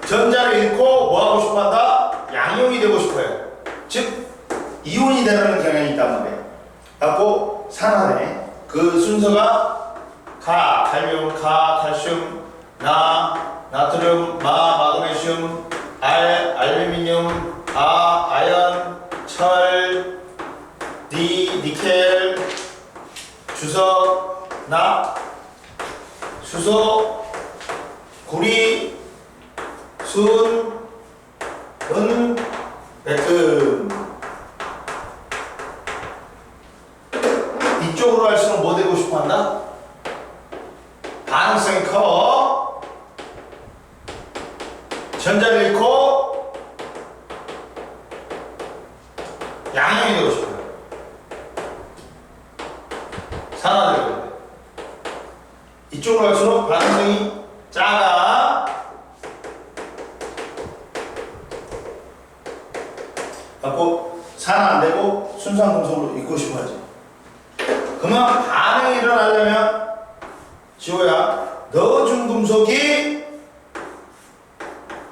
전자를 잃고 뭐하고 싶어 한다? 양용이 되고 싶어 해요. 즉 이온이 되는 경향이 있단 말이에요. 갖고 산화네. 그 순서가 칼륨, 칼슘, 나트륨, 마그네슘, 알루미늄, 아연, 철, 니켈, 주석, 수소, 구리, 순, 은, 백금. 이쪽으로 할수록 뭐 되고 싶어 한다? 반응성이 커. 전자를 잃고 양용이 되고 싶어요. 산화되고 있는데 이쪽으로 갈수록 반응성이 작아. 갖고 산화 안 되고 순수한 금속으로 잊고 싶어 하지. 그러면 반응이 일어나려면 지호야, 넣어준 금속이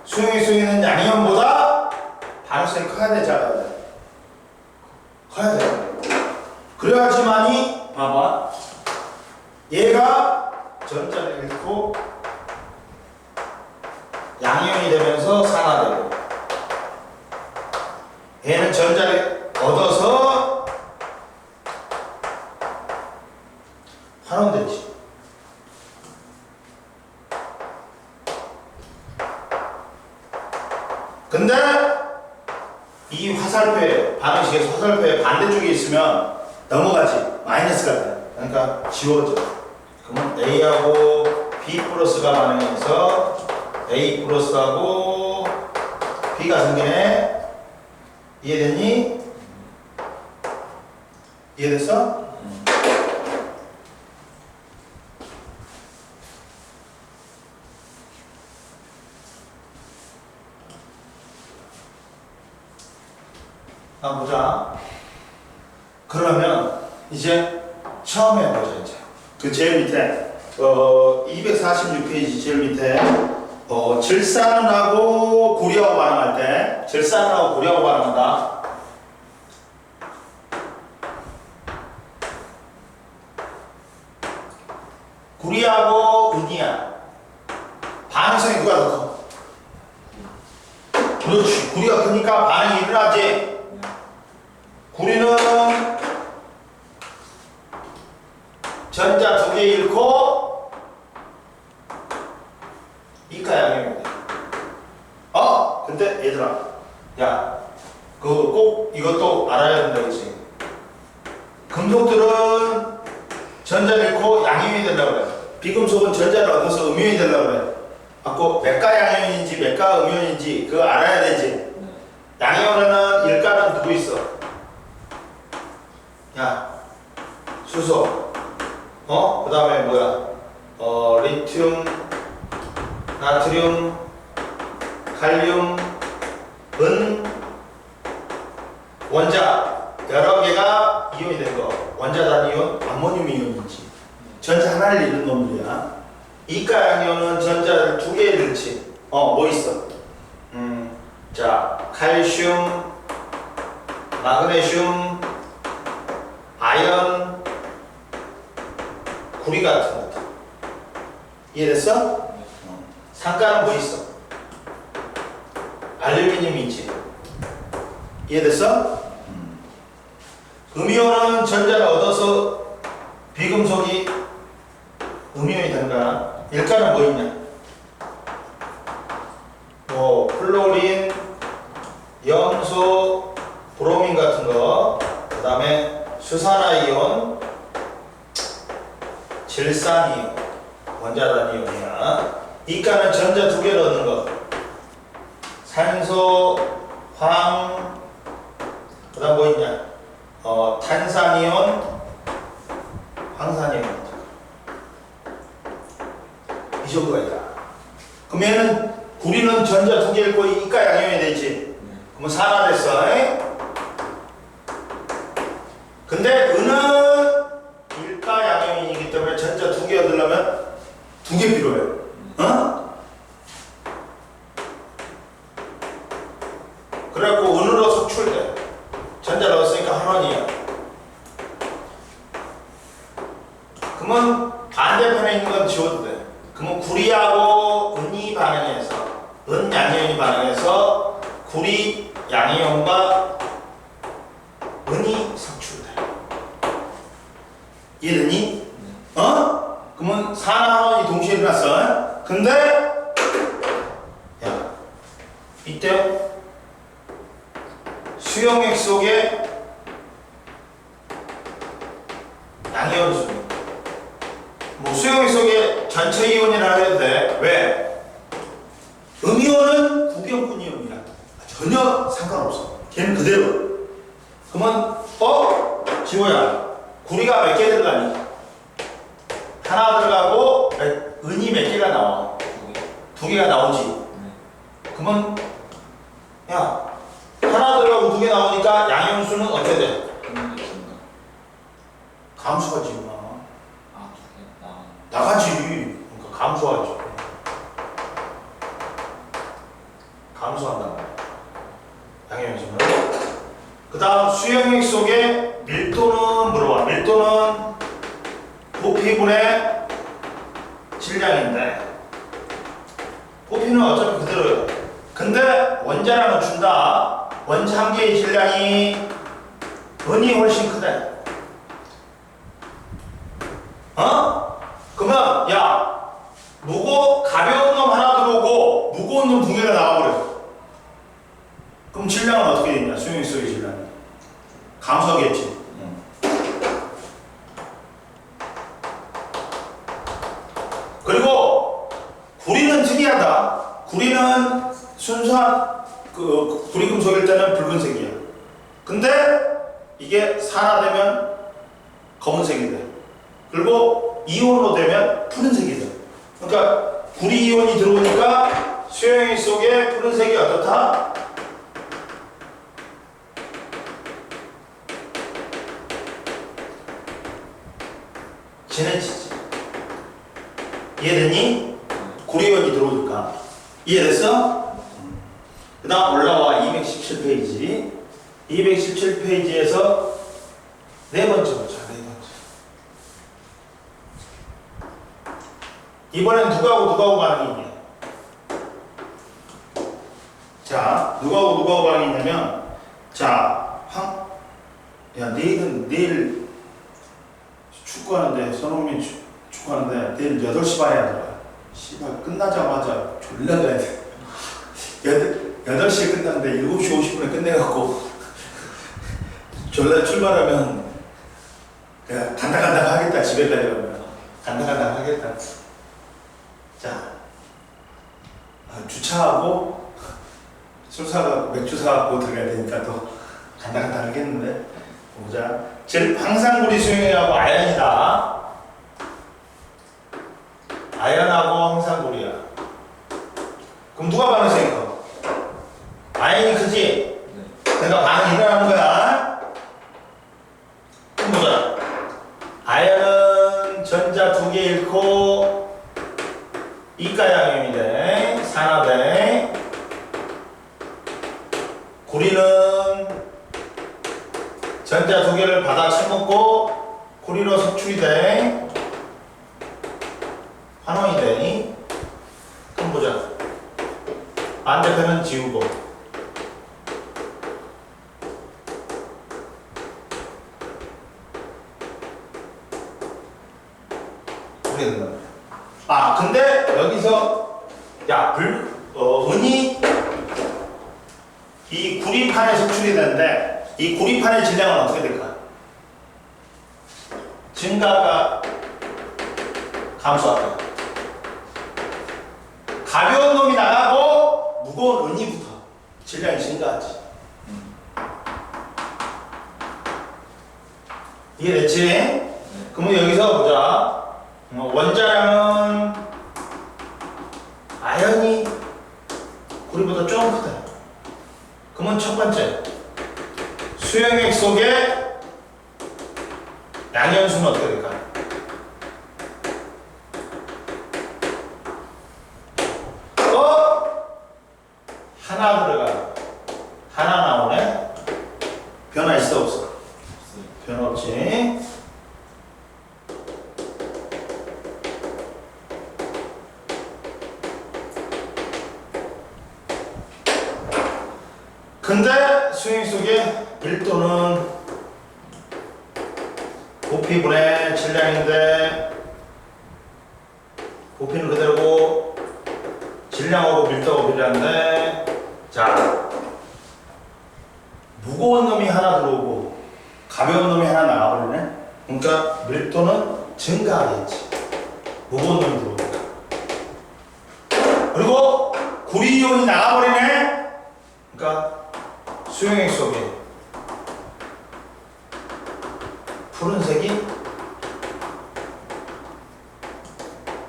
수용할 수 있는 양이온보다 반응성이 커야 돼, 작아야 돼? 커야 돼. 그래야지만이 봐봐, 얘가 전자를 잃고 양이온이 되면서 산화되고, 얘는 전자를 얻어서 환원되지. 근데 이 화살표에, 반응식에서 화살표의 반대쪽에 있으면 넘어가지. 마이너스가 돼. 그러니까 지워져. 그러면 A하고 B 플러스가 반응해서 A 플러스하고 B가 생기네. 이해됐니? 이해됐어? 보자. 그러면 이제 처음에 보자. 이제 그 제일 밑에 246페이지 제일 밑에 질산하고 구리하고 반응할 때 질산하고 구리하고 반응한다. 구리하고 은이야. 반응성이 누가 더 커? 그렇지. 구리가 크니까 반응이 일어나지. 구리는 전자 두 개 잃고 이가 양형이 돼. 근데 얘들아, 야, 그거 꼭 이것도 알아야 된다, 그치? 금속들은 전자를 잃고 양형이 되려고 그래. 비금속은 전자를 얻어서 음이온이 되려고 그래. 아까 맥가 양형인지 맥가 음이온인지 그거 알아야 되지. 양형에는 일가는 누구 있어? 야, 수소. 그 다음에 뭐야? 리튬, 나트륨, 칼륨, 은, 원자 여러 개가 이온이 된 거. 원자 단위 이온, 암모늄 이온이지. 전자 하나를 잃는 놈들이야. 이가 양이온은 전자를 두 개를 잃지. 뭐 있어? 자, 칼슘, 마그네슘, 아연, 구리 같은 것들. 이해됐어? 상가는 뭐 있어? 알루미늄이 있지. 이해됐어? 음이온은 전자를 얻어서 비금속이 음이온이 되는 거야. 일가는 뭐 있냐? 플로린, 염소, 브로민 같은 거. 그 다음에 수산화이온, 질산이온, 원자단이온이야. 이가는 전자 두 개를 얻는 거. 산소, 황, 그 다음 뭐 있냐? 탄산이온, 황산이온. 이 정도가 있다. 그러면은 구리는 전자 두 개 읽고 이가 양이온이 되지. 그러면 산화 됐어. 근데 은은 일가 양이온이기 때문에 전자 두 개 얻으려면 두 개 필요해. 그래갖고 은으로 석출돼. 전자를 얻었으니까 한 원이야. 그러면 반대편에 있는 건 지워도 돼. 그러면 구리하고 은이 반응해서 은 양이온이 반응해서 구리 양이온과 은이 석출돼. 이해되니? 그러면 산화원이 동시에 일어났어. 근데 야, 이때 수용액 속에 양이온 수. 수용액 속에 전체 이온이라 해도 돼. 왜? 음이온은 구경꾼 이온이야. 전혀 상관없어. 걔는 그대로. 그러면 지호야, 구리가 몇 개 들어가니? 하나 들어가고 은이 몇 개가 나와? 두 개가 나오지. 그러면 야, 하나 들어가고 두 개 나오니까 양이온 수는 어떻게 돼? 감소하지. 나가지. 그러니까 감소하지. 감소한단 말이야. 양이온수는. 그 다음 수용액 속에 밀도는 물어봐. 밀도는 부피분의 질량인데 부피는 어차피 그대로예요. 근데 원자량은 준다. 원자 한 개의 질량이 은이 훨씬 크대. 그러면 야, 가벼운 놈 하나 들어오고 무거운 놈 두 개가 나와버려. 그럼 질량은 어떻게 되냐? 수용액 속의 질량이 감소하겠지. 그리고 특이하다. 구리는 순수한 그 구리금속일 때는 붉은색이야. 근데 이게 산화되면 검은색이 돼. 그리고 이온으로 되면 푸른색이 돼. 그러니까 구리 이온이 들어오니까 수용액 속에 푸른색이 어떻다? 진해지지. 이해됐니? 구리이온이 들어오니까. 이해됐어? 그 다음 올라와 217페이지. 217페이지에서 네 번째 보자. 네 번째. 이번엔 누구하고 반응이 있냐? 자, 누구하고 반응이 있냐면, 자, 야, 내일 축구하는데, 손흥민 축구하는데, 내일 8시 반에 하더라. 씨발, 끝나자마자 졸라 가야 돼. 8시에 끝났는데 7시 50분에 끝내갖고, 졸라 출발하면, 그냥 간다 하겠다, 집에 가려면. 간다 하겠다. 자, 주차하고, 술 사고, 맥주 사갖고 들어가야 되니까 또 간다 하겠는데. 보자. 항상구리 수용액하고 아연이다. 아연하고 항상구리야. 그럼 누가 반응성이 커? 아연이 크지? 그러니까 반응이 일어나는 거야. 그럼 보자. 아연은 전자 2개 잃고 이가양염이 돼. 산화돼. 구리는 전자 2개를 받아 처먹고 구리로 섭출이 돼. 환원이 되니? 그럼 보자. 반대편은 지우고. 그게 된다. 아, 근데 여기서 야, 은이 이 구리판에 섭출이 되는데 이 구리판의 질량은 어떻게 될까? 증가가 감소할까? 가벼운 놈이 나가고 무거운 은이 붙어. 질량이 증가하지. 이해됐지? 그러면 여기서 보자. 원자량은 아연이 구리보다 조금 크다. 그러면 첫 번째, 수용액 속에 양연수는 어떻게 될까? 하나 들어가. 하나 나오네. 변화 있어 없어? 변화 없지. 근데 수용액 속에 밀도는 부피분의 질량인데 부피는 그대로고 질량하고 밀도하고 비례한데, 자, 무거운 놈이 하나 들어오고 가벼운 놈이 하나 나와버리네. 그러니까 밀도는 증가하겠지. 무거운 놈이 들어오니까. 그리고 구리이온이 나가버리네. 그러니까 수용액 속에 푸른색이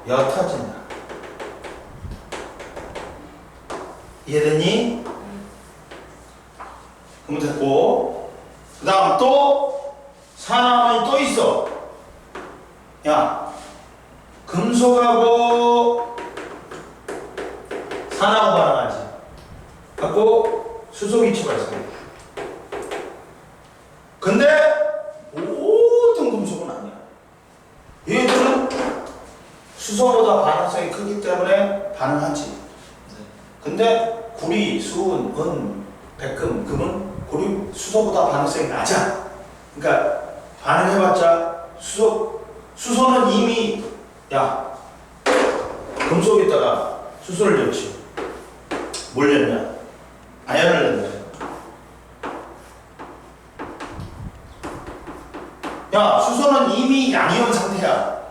옅어진다. 이해됐니? 그럼 됐고, 그 다음 또 산화원이 또 있어. 야, 금속하고 산화하고 반응하지. 갖고 수소기체 발생. 근데 모든 금속은 아니야. 얘들은 수소보다 반응성이 크기 때문에 반응하지. 근데 구리, 수은, 은, 백금, 금은 수소보다 반응성이 낮아. 그러니까 반응해봤자 수소는 이미 야, 금속에다가 수소를 넣지. 뭘 넣냐? 아연을 넣냐? 야, 수소는 이미 양이온 상태야.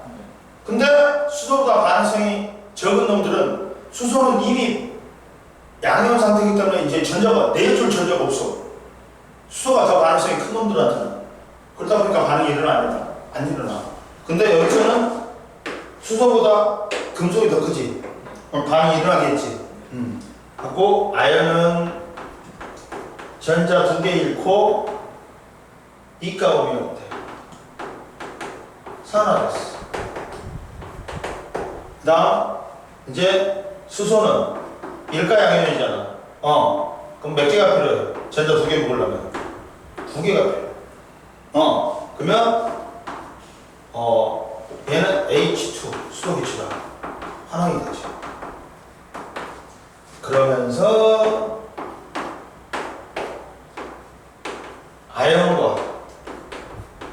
근데 수소보다 반응성이 적은 놈들은 수소는 이미 양이온 상태이기 때문에 이제 전자가 내줄 전자가 없어. 수소가 더 가능성이 큰 놈들한테는. 그러다 보니까 반응이 일어나냐? 안 일어나. 근데 여기서는 수소보다 금속이 더 크지. 그럼 반응이 일어나겠지. 하고 아연은 전자 2개 잃고 이가 오면 어때? 산화됐어. 그 다음 이제 수소는 일가 양이온이잖아. 그럼 몇 개가 필요해? 전자 2개 먹으려면 2개가 필요해. 그러면 얘는 H2 수소 기체가 환원이 되죠. 그러면서 아연과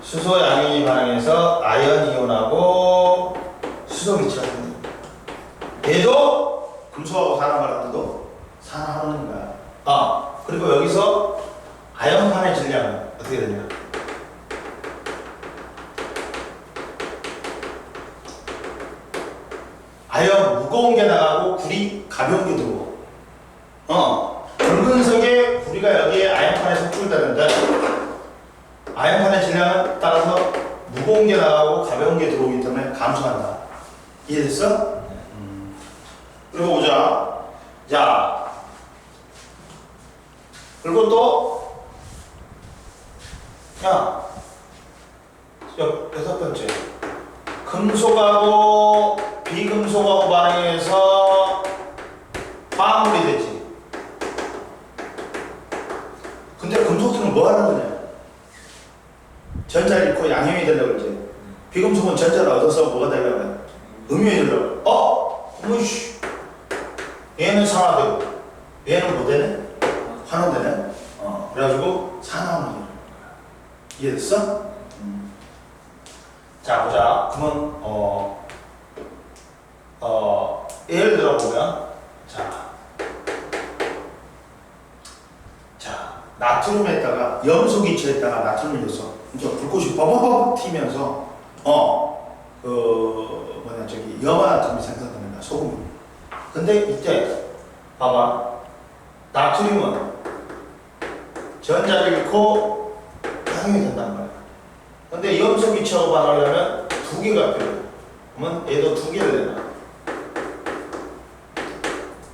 수소 양이온이 반응해서 아연 이온하고 수소 기체가 생깁니다. 얘도 금속하고 산화발한테도 산화하는 거야. 그리고 여기서 아연판의 질량은 어떻게 되냐? 아연 무거운 게 나가고 구리 가벼운 게 들어오고. 붉은색의 구리가 여기에 아연판에 속출되는데 아연판의 질량은 따라서 무거운 게 나가고 가벼운 게 들어오기 때문에 감소한다. 이해됐어? 그리고 보자. 자, 그리고 또 여섯 번째, 금속하고 비금속하고 반응해서 화합물이 되지. 근데 금속들은 뭐 하는 거냐? 전자를 잃고 양이온이 되려고 그러지. 비금속은 전자를 얻어서 뭐가 되려고 해? 음이온이 되려고. 어머씨. 얘는 산화되고, 얘는 뭐 되네? 환원되네? 그래가지고 산화하는 거야. 이해됐어? 자, 보자. 그러면, 예를 들어 보면, 나트륨에다가 염소 기체에다가 나트륨을 넣어서 이제 불꽃이 버버버 튀면서 염화나트륨이 생성됩니다. 소금이. 근데 이때 봐봐, 나트륨은 전자를 잃고 양이온이 된단 말이야. 근데 염소 기체하고 반응하려면 2개가 필요해. 그러면 얘도 2개를 내놔.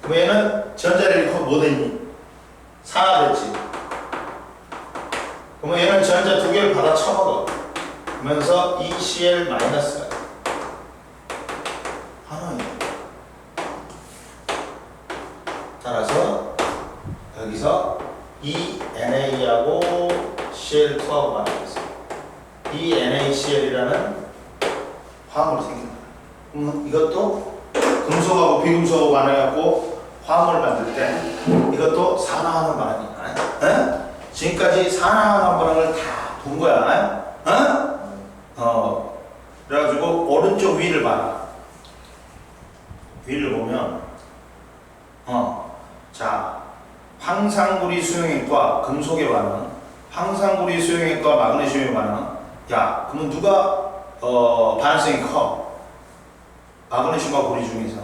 그럼 얘는 전자를 잃고 뭐 되니? 산화됐지. 그러면 얘는 전자 2개를 받아 쳐먹어. 그러면서 ECl-가 환원이. 따라서 여기서 ENA하고 Cl2하고 반응했어. ENaCl이라는 화합물이 생긴다. 그러면 이것도 금속하고 비금속하고 반응해갖고 화합물을 만들 때 이것도 산화하는 반응이야. 지금까지 산화하는 반응을 다 본 거야. 그래가지고 오른쪽 위를 봐라. 위를 보면 자, 황산구리 수용액과 금속의 반응, 황산구리 수용액과 마그네슘의 반응. 야, 그러면 누가 반응성이 커? 마그네슘과 구리 중에서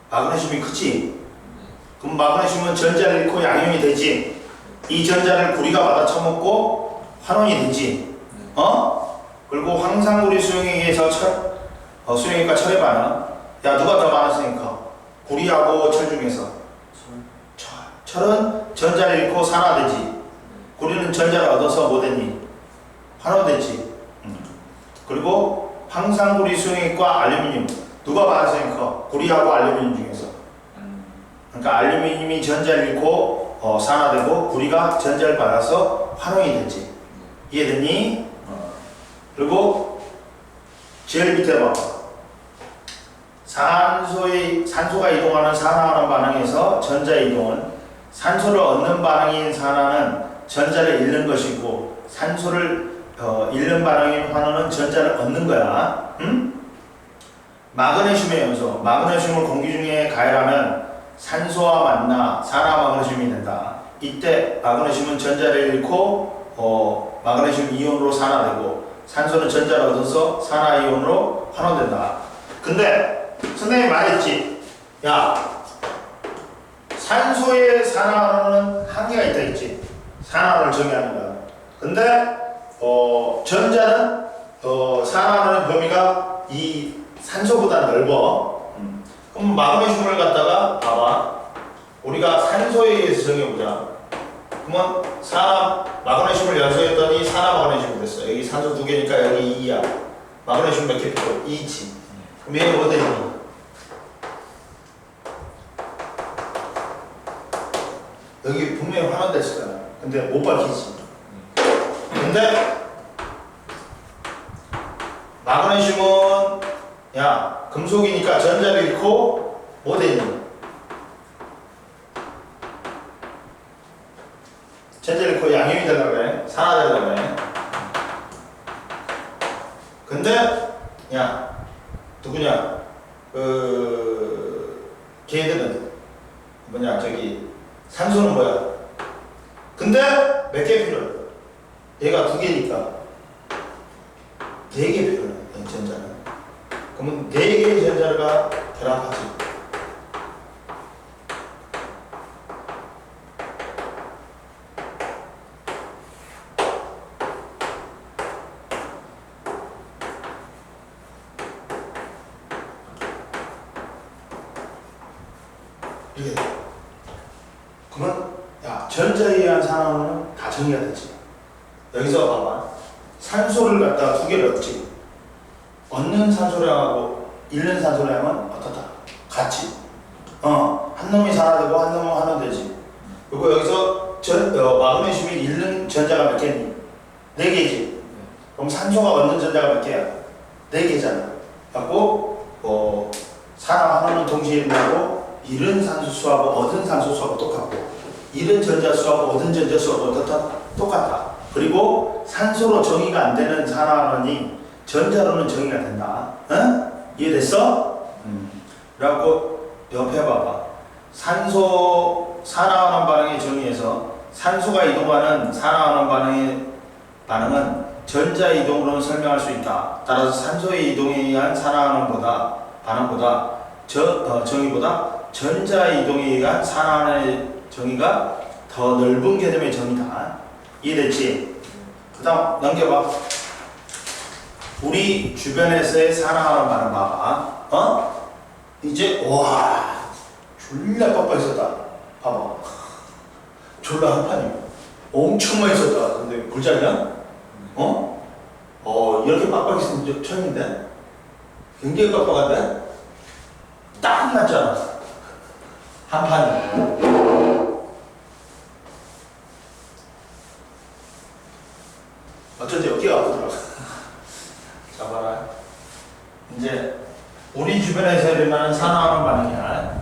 마그네슘이 크지? 그럼 마그네슘은 전자를 잃고 양이온이 되지. 이 전자를 구리가 받아 처먹고 환원이 되지. 그리고 황산구리 수용액에서 수용액과 철의 반응. 야, 누가 더 반응성이 커? 구리하고 철 중에서. 철은 전자를 잃고 산화되지. 구리는 전자를 얻어서 뭐 되니? 환원되지. 그리고 황산구리 수용액과 알루미늄. 누가 반응성이 커? 구리하고 알루미늄 중에서. 그러니까 알루미늄이 전자를 잃고 산화되고 구리가 전자를 받아서 환원이 되지. 이해됐니? 그리고 제일 밑에 봐. 산소가 이동하는 산화하는 반응에서 전자 이동은 산소를 얻는 반응인 산화는 전자를 잃는 것이고 산소를 잃는 반응인 환원은 전자를 얻는 거야. 마그네슘의 연소. 마그네슘을 공기 중에 가열하면 산소와 만나 산화 마그네슘이 된다. 이때 마그네슘은 전자를 잃고 마그네슘 이온으로 산화되고 산소는 전자를 얻어서 산화 이온으로 환원된다. 근데 선생님이 말했지. 야, 산소의 산화하는 한계가 있다 했지. 산화를 정의하는 거야. 근데 전자는 산화하는 범위가 이 산소보다 넓어. 그럼 마그네슘을 갖다가 봐봐. 우리가 산소에 의해서 정해보자. 그러면 마그네슘을 연소했더니 산화 마그네슘이 됐어. 여기 산소 2개니까 여기 2야. 마그네슘 몇 개 필요? 2지. 그럼 얘는 뭐 되니? 여기 분명히 환원됐을 거야. 근데 못 밝히지. 근데 마그네슘은 야 금속이니까 전자를 잃고 뭐 되니? 전자를 잃고 양이온이 되려고 그래. 산화되려고 그래. 근데 야 누구냐? 걔들은 뭐냐 저기 산소는 뭐야? 근데 몇 개 필요해? 얘가 2개니까 4개 필요해. 전자는. 그러면 4개의 전자가 결합하지. 이게 그러면 야 전자에 의한 산화는 다 정의가 되지. 여기서 봐봐. 산소를 갖다가 2개를 얻지. 얻는 산소량하고 잃는 산소량은 어떻다? 같이. 한 놈이 산화되고 한 놈은 환원되지. 그리고 여기서 마그네슘이 잃는 전자가 몇 개니? 4개지. 그럼 산소가 얻는 전자가 몇 개야? 4개잖아. 갖고 산화 환원은 동시에 일어나고 잃은 산소 수하고 얻은 산소 수하고 똑같고 잃은 전자 수하고 얻은 전자 수하고 어떻다? 똑같다. 그리고 산소로 정의가 안 되는 산화환원이 전자로는 정의가 된다. 응? 이해됐어? 그래갖고 옆에 봐봐. 산소 산화환원 반응의 정의에서 산소가 이동하는 산화환원 반응은 전자 이동으로는 설명할 수 있다. 따라서 산소의 이동에 의한 산화환원 반응보다 정의보다 전자 이동에 의한 산화환원의 정의가 더 넓은 개념의 정의다. 이해됐지? 그 다음 넘겨봐. 우리 주변에서의 산화환원 반응 봐봐. 이제 와 졸라 빡빡했었다. 봐봐. 졸라 한판이야. 엄청 많이 썼다. 근데 굴장이야? 이렇게 빡빡했으면 좀 처음인데? 굉장히 빡빡한데? 딱 맞잖아. 한판이. 어쩐지 어깨가 아프더라. 자 봐라. 이제 우리 주변에서 일어나는 산화환원 반응이야.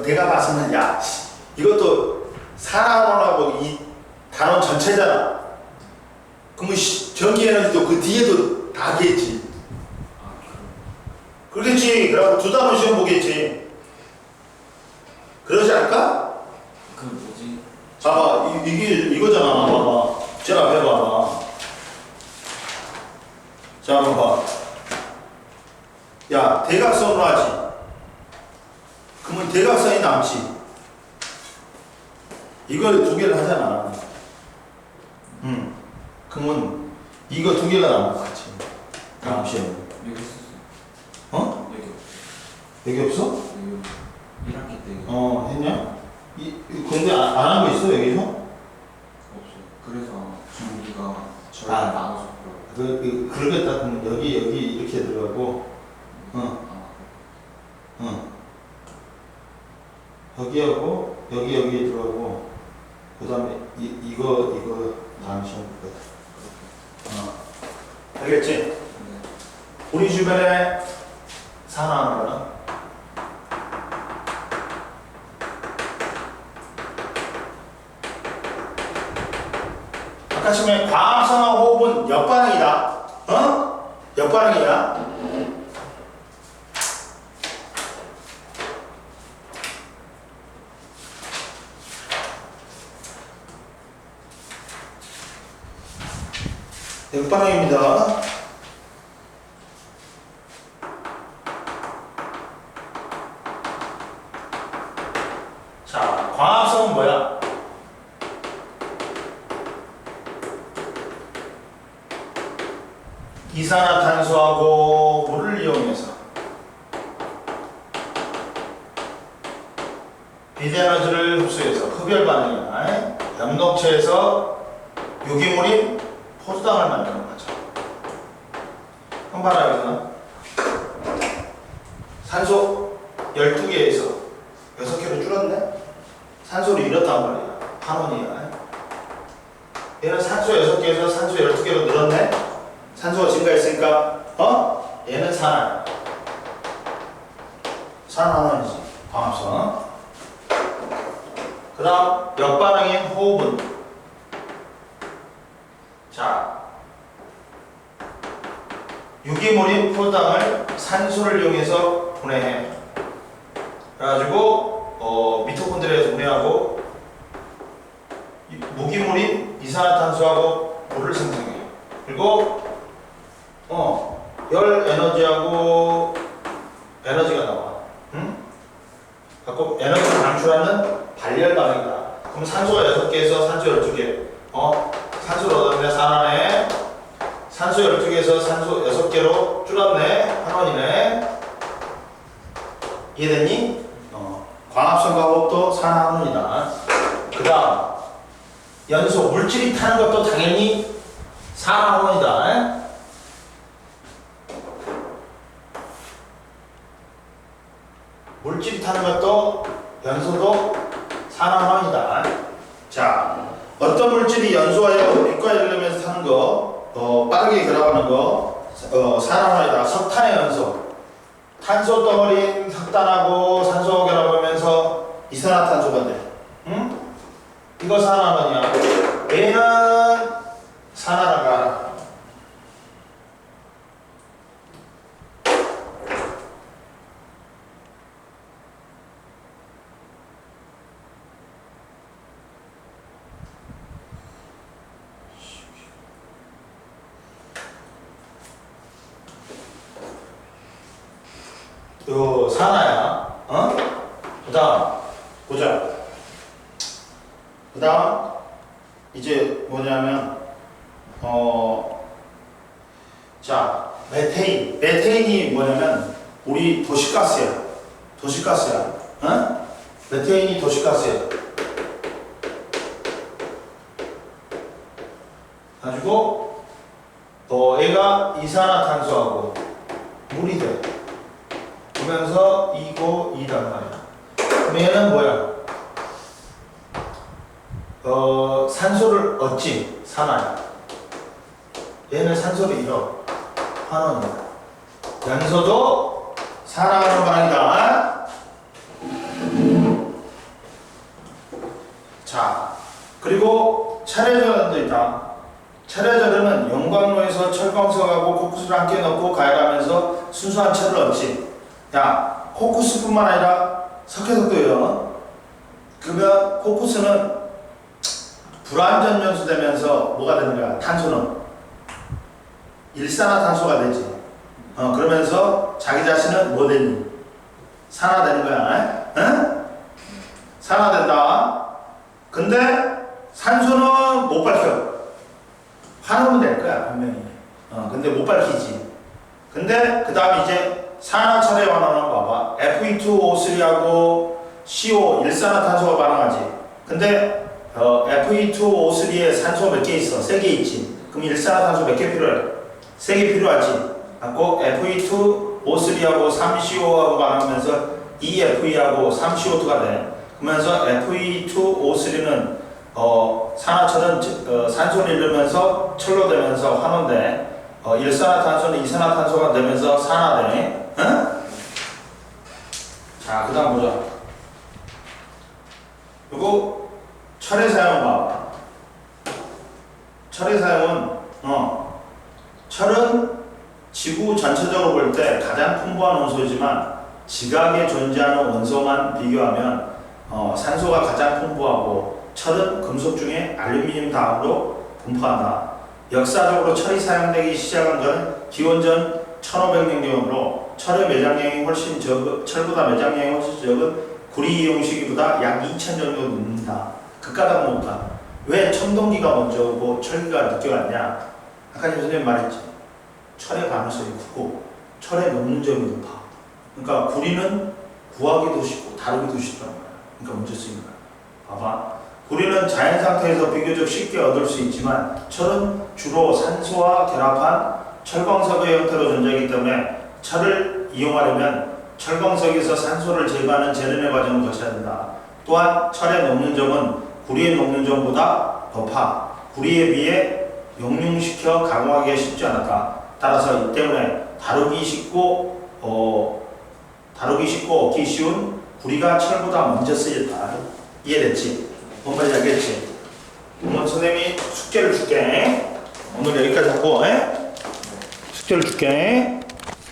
내가 봐서는 야 이것도 산화환원하고 이 단원 전체잖아. 그러면 전기 에너지도 그 뒤에도 다 하겠지. 그렇겠지. 그래갖고 두 단원 시험 보겠지. 그러지 않을까? 그 뭐지? 봐봐, 이거잖아. 봐봐. 제 앞에 봐봐. 자, 한번 봐. 야, 대각선으로 하지. 그러면 대각선이 남지. 이걸 2개를 하잖아. 그러면 이거 2개가 남을 것 같지. 다음 시험에. 여기 있었어. 여기 여기 없어? 여기 1학기 때 했냐? 근데 안 한 거 있어, 여기서? 없어요. 그래서 지금 우리가 저희 아. 나눠서 그러고. 그러겠다. 그러면 여기 이렇게 들어가고, 여기하고, 여기에 들어가고, 그 다음에 이거 다음 시험 볼 거야. 알겠지? 네. 우리 주변에 산화하는 거는 아까 처음에 과합산화 호흡은 역반응이다. 역반응이야. 역반응입니다. 이산화탄소하고 물을 이용해서 비대에너지를 흡수해서 흡열 반응이나 엽록체에서 유기물인 포도당을 만드는 거죠. 한번 봐라. 여기서는 산소 12개에서 6개로 줄었네? 산소를 잃었단 말이야. 환원이야. 얘는 산소 6개에서 산소 12개로 늘었네? 산소가 증가했으니까 얘는 산화야. 산화환원이지. 광합성. 그 다음 역반응인 호흡은 자 유기물인 포도당을 산소를 이용해서 분해해. 그래가지고 미토콘드리아에서 분해하고 무기물인 이산화탄소하고 물을 생성해. 그리고 열 에너지하고 에너지가 나와. 응? 갖고 에너지를 방출하는 발열 반응이다. 그럼 산소가 6개에서 산소 12개. 산소를 얻었네. 산화네. 산소 12개에서 산소 6개로 줄었네. 환원이네. 이해됐니? 광합성과 호흡도 산화환원이다. 그 다음 연소 물질이 타는 것도 당연히 산화환원이다. 물질이 타는 것도 연소도 산화환원이다. 자, 어떤 물질이 연소하여 빛과 열리면서 타는 거, 빠르게 결합하는 거, 산화환원이다. 석탄의 연소. 탄소 덩어리인 석탄하고 산소 결합하면서 이산화탄소가 돼. 응? 이거 산화환원이야. 얘는 산화라고 알아. 요 산화야. 그 다음 보자. 그 다음 이제 뭐냐면 자 메테인이 뭐냐면 우리 도시가스야. 메테인이 도시가스야. 가지고 얘가 이산화탄소하고 물이 돼. 그러면서 2고 2단 말이야. 그럼 얘는 뭐야? 산소를 얻지. 산화야. 얘는 산소를 잃어. 환원이야. 연소도 산화하는 반응이다. 자, 그리고 차례전환도 있다. 차례전환은 용광로에서 철광석하고 코쿠스를 함께 넣고 가열하면서 순수한 철을 얻지. 야, 코쿠스뿐만 아니라 석회석도 이런. 그러면 코쿠스는 불완전 연소되면서 뭐가 되는 거야? 탄소는 일산화탄소가 되지. 그러면서 자기 자신은 뭐 되니? 산화되는 거야. 응? 산화된다. 근데 산소는 못 밝혀. 환원은 될 거야, 분명히. 근데 못 밝히지. 근데 그 다음 이제 산화철의 환원은 봐봐. Fe2O3하고 CO, 일산화탄소가 반응하지. 근데 Fe2O3에 산소 몇 개 있어? 3개 있지. 그럼 일산화탄소 몇 개 필요해? 3개 필요하지. 갖고 Fe2O3하고 3CO하고 반응하면서 2Fe하고 3CO2가 돼. 그러면서 Fe2O3는 산화철은 산소를 잃으면서 철로 되면서 환원돼. 일산화탄소는 이산화탄소가 되면서 산화돼. 응? 자, 그 다음 보자. 그리고 철의 사용은 봐봐. 철의 사용은 철은 지구 전체적으로 볼 때 가장 풍부한 원소이지만 지각에 존재하는 원소만 비교하면 산소가 가장 풍부하고 철은 금속 중에 알루미늄 다음으로 분포한다. 역사적으로 철이 사용되기 시작한 것은 기원전 1500년경으로 철의 매장량이 훨씬 철보다 매장량이 훨씬 적은 구리 이용 시기보다 약 2000년 정도 늦는다. 그까닥 못 가. 왜 청동기가 먼저 오고 철기가 늦게 왔냐? 아까 선생님 말했지. 철의 가능성이 크고 철의 녹는 점이 높아. 그러니까 구리는 구하기도 쉽고 다루기도 쉽단 말이야. 그러니까 문제 쓰이는 거야. 봐봐. 구리는 자연 상태에서 비교적 쉽게 얻을 수 있지만 철은 주로 산소와 결합한 철광석의 형태로 존재하기 때문에 철을 이용하려면 철광석에서 산소를 제거하는 재련의 과정을 거쳐야 된다. 또한 철의 녹는 점은 구리의 녹는 점보다 높아 구리에 비해 용융시켜 가공하기가 쉽지 않았다. 따라서 이 때문에 다루기 쉽고 얻기 쉬운 구리가 철보다 먼저 쓰였다. 이해됐지? 뭔 말인지 알겠지? 오늘 선생님이 숙제를 줄게. 오늘 여기까지 하고 숙제를 줄게.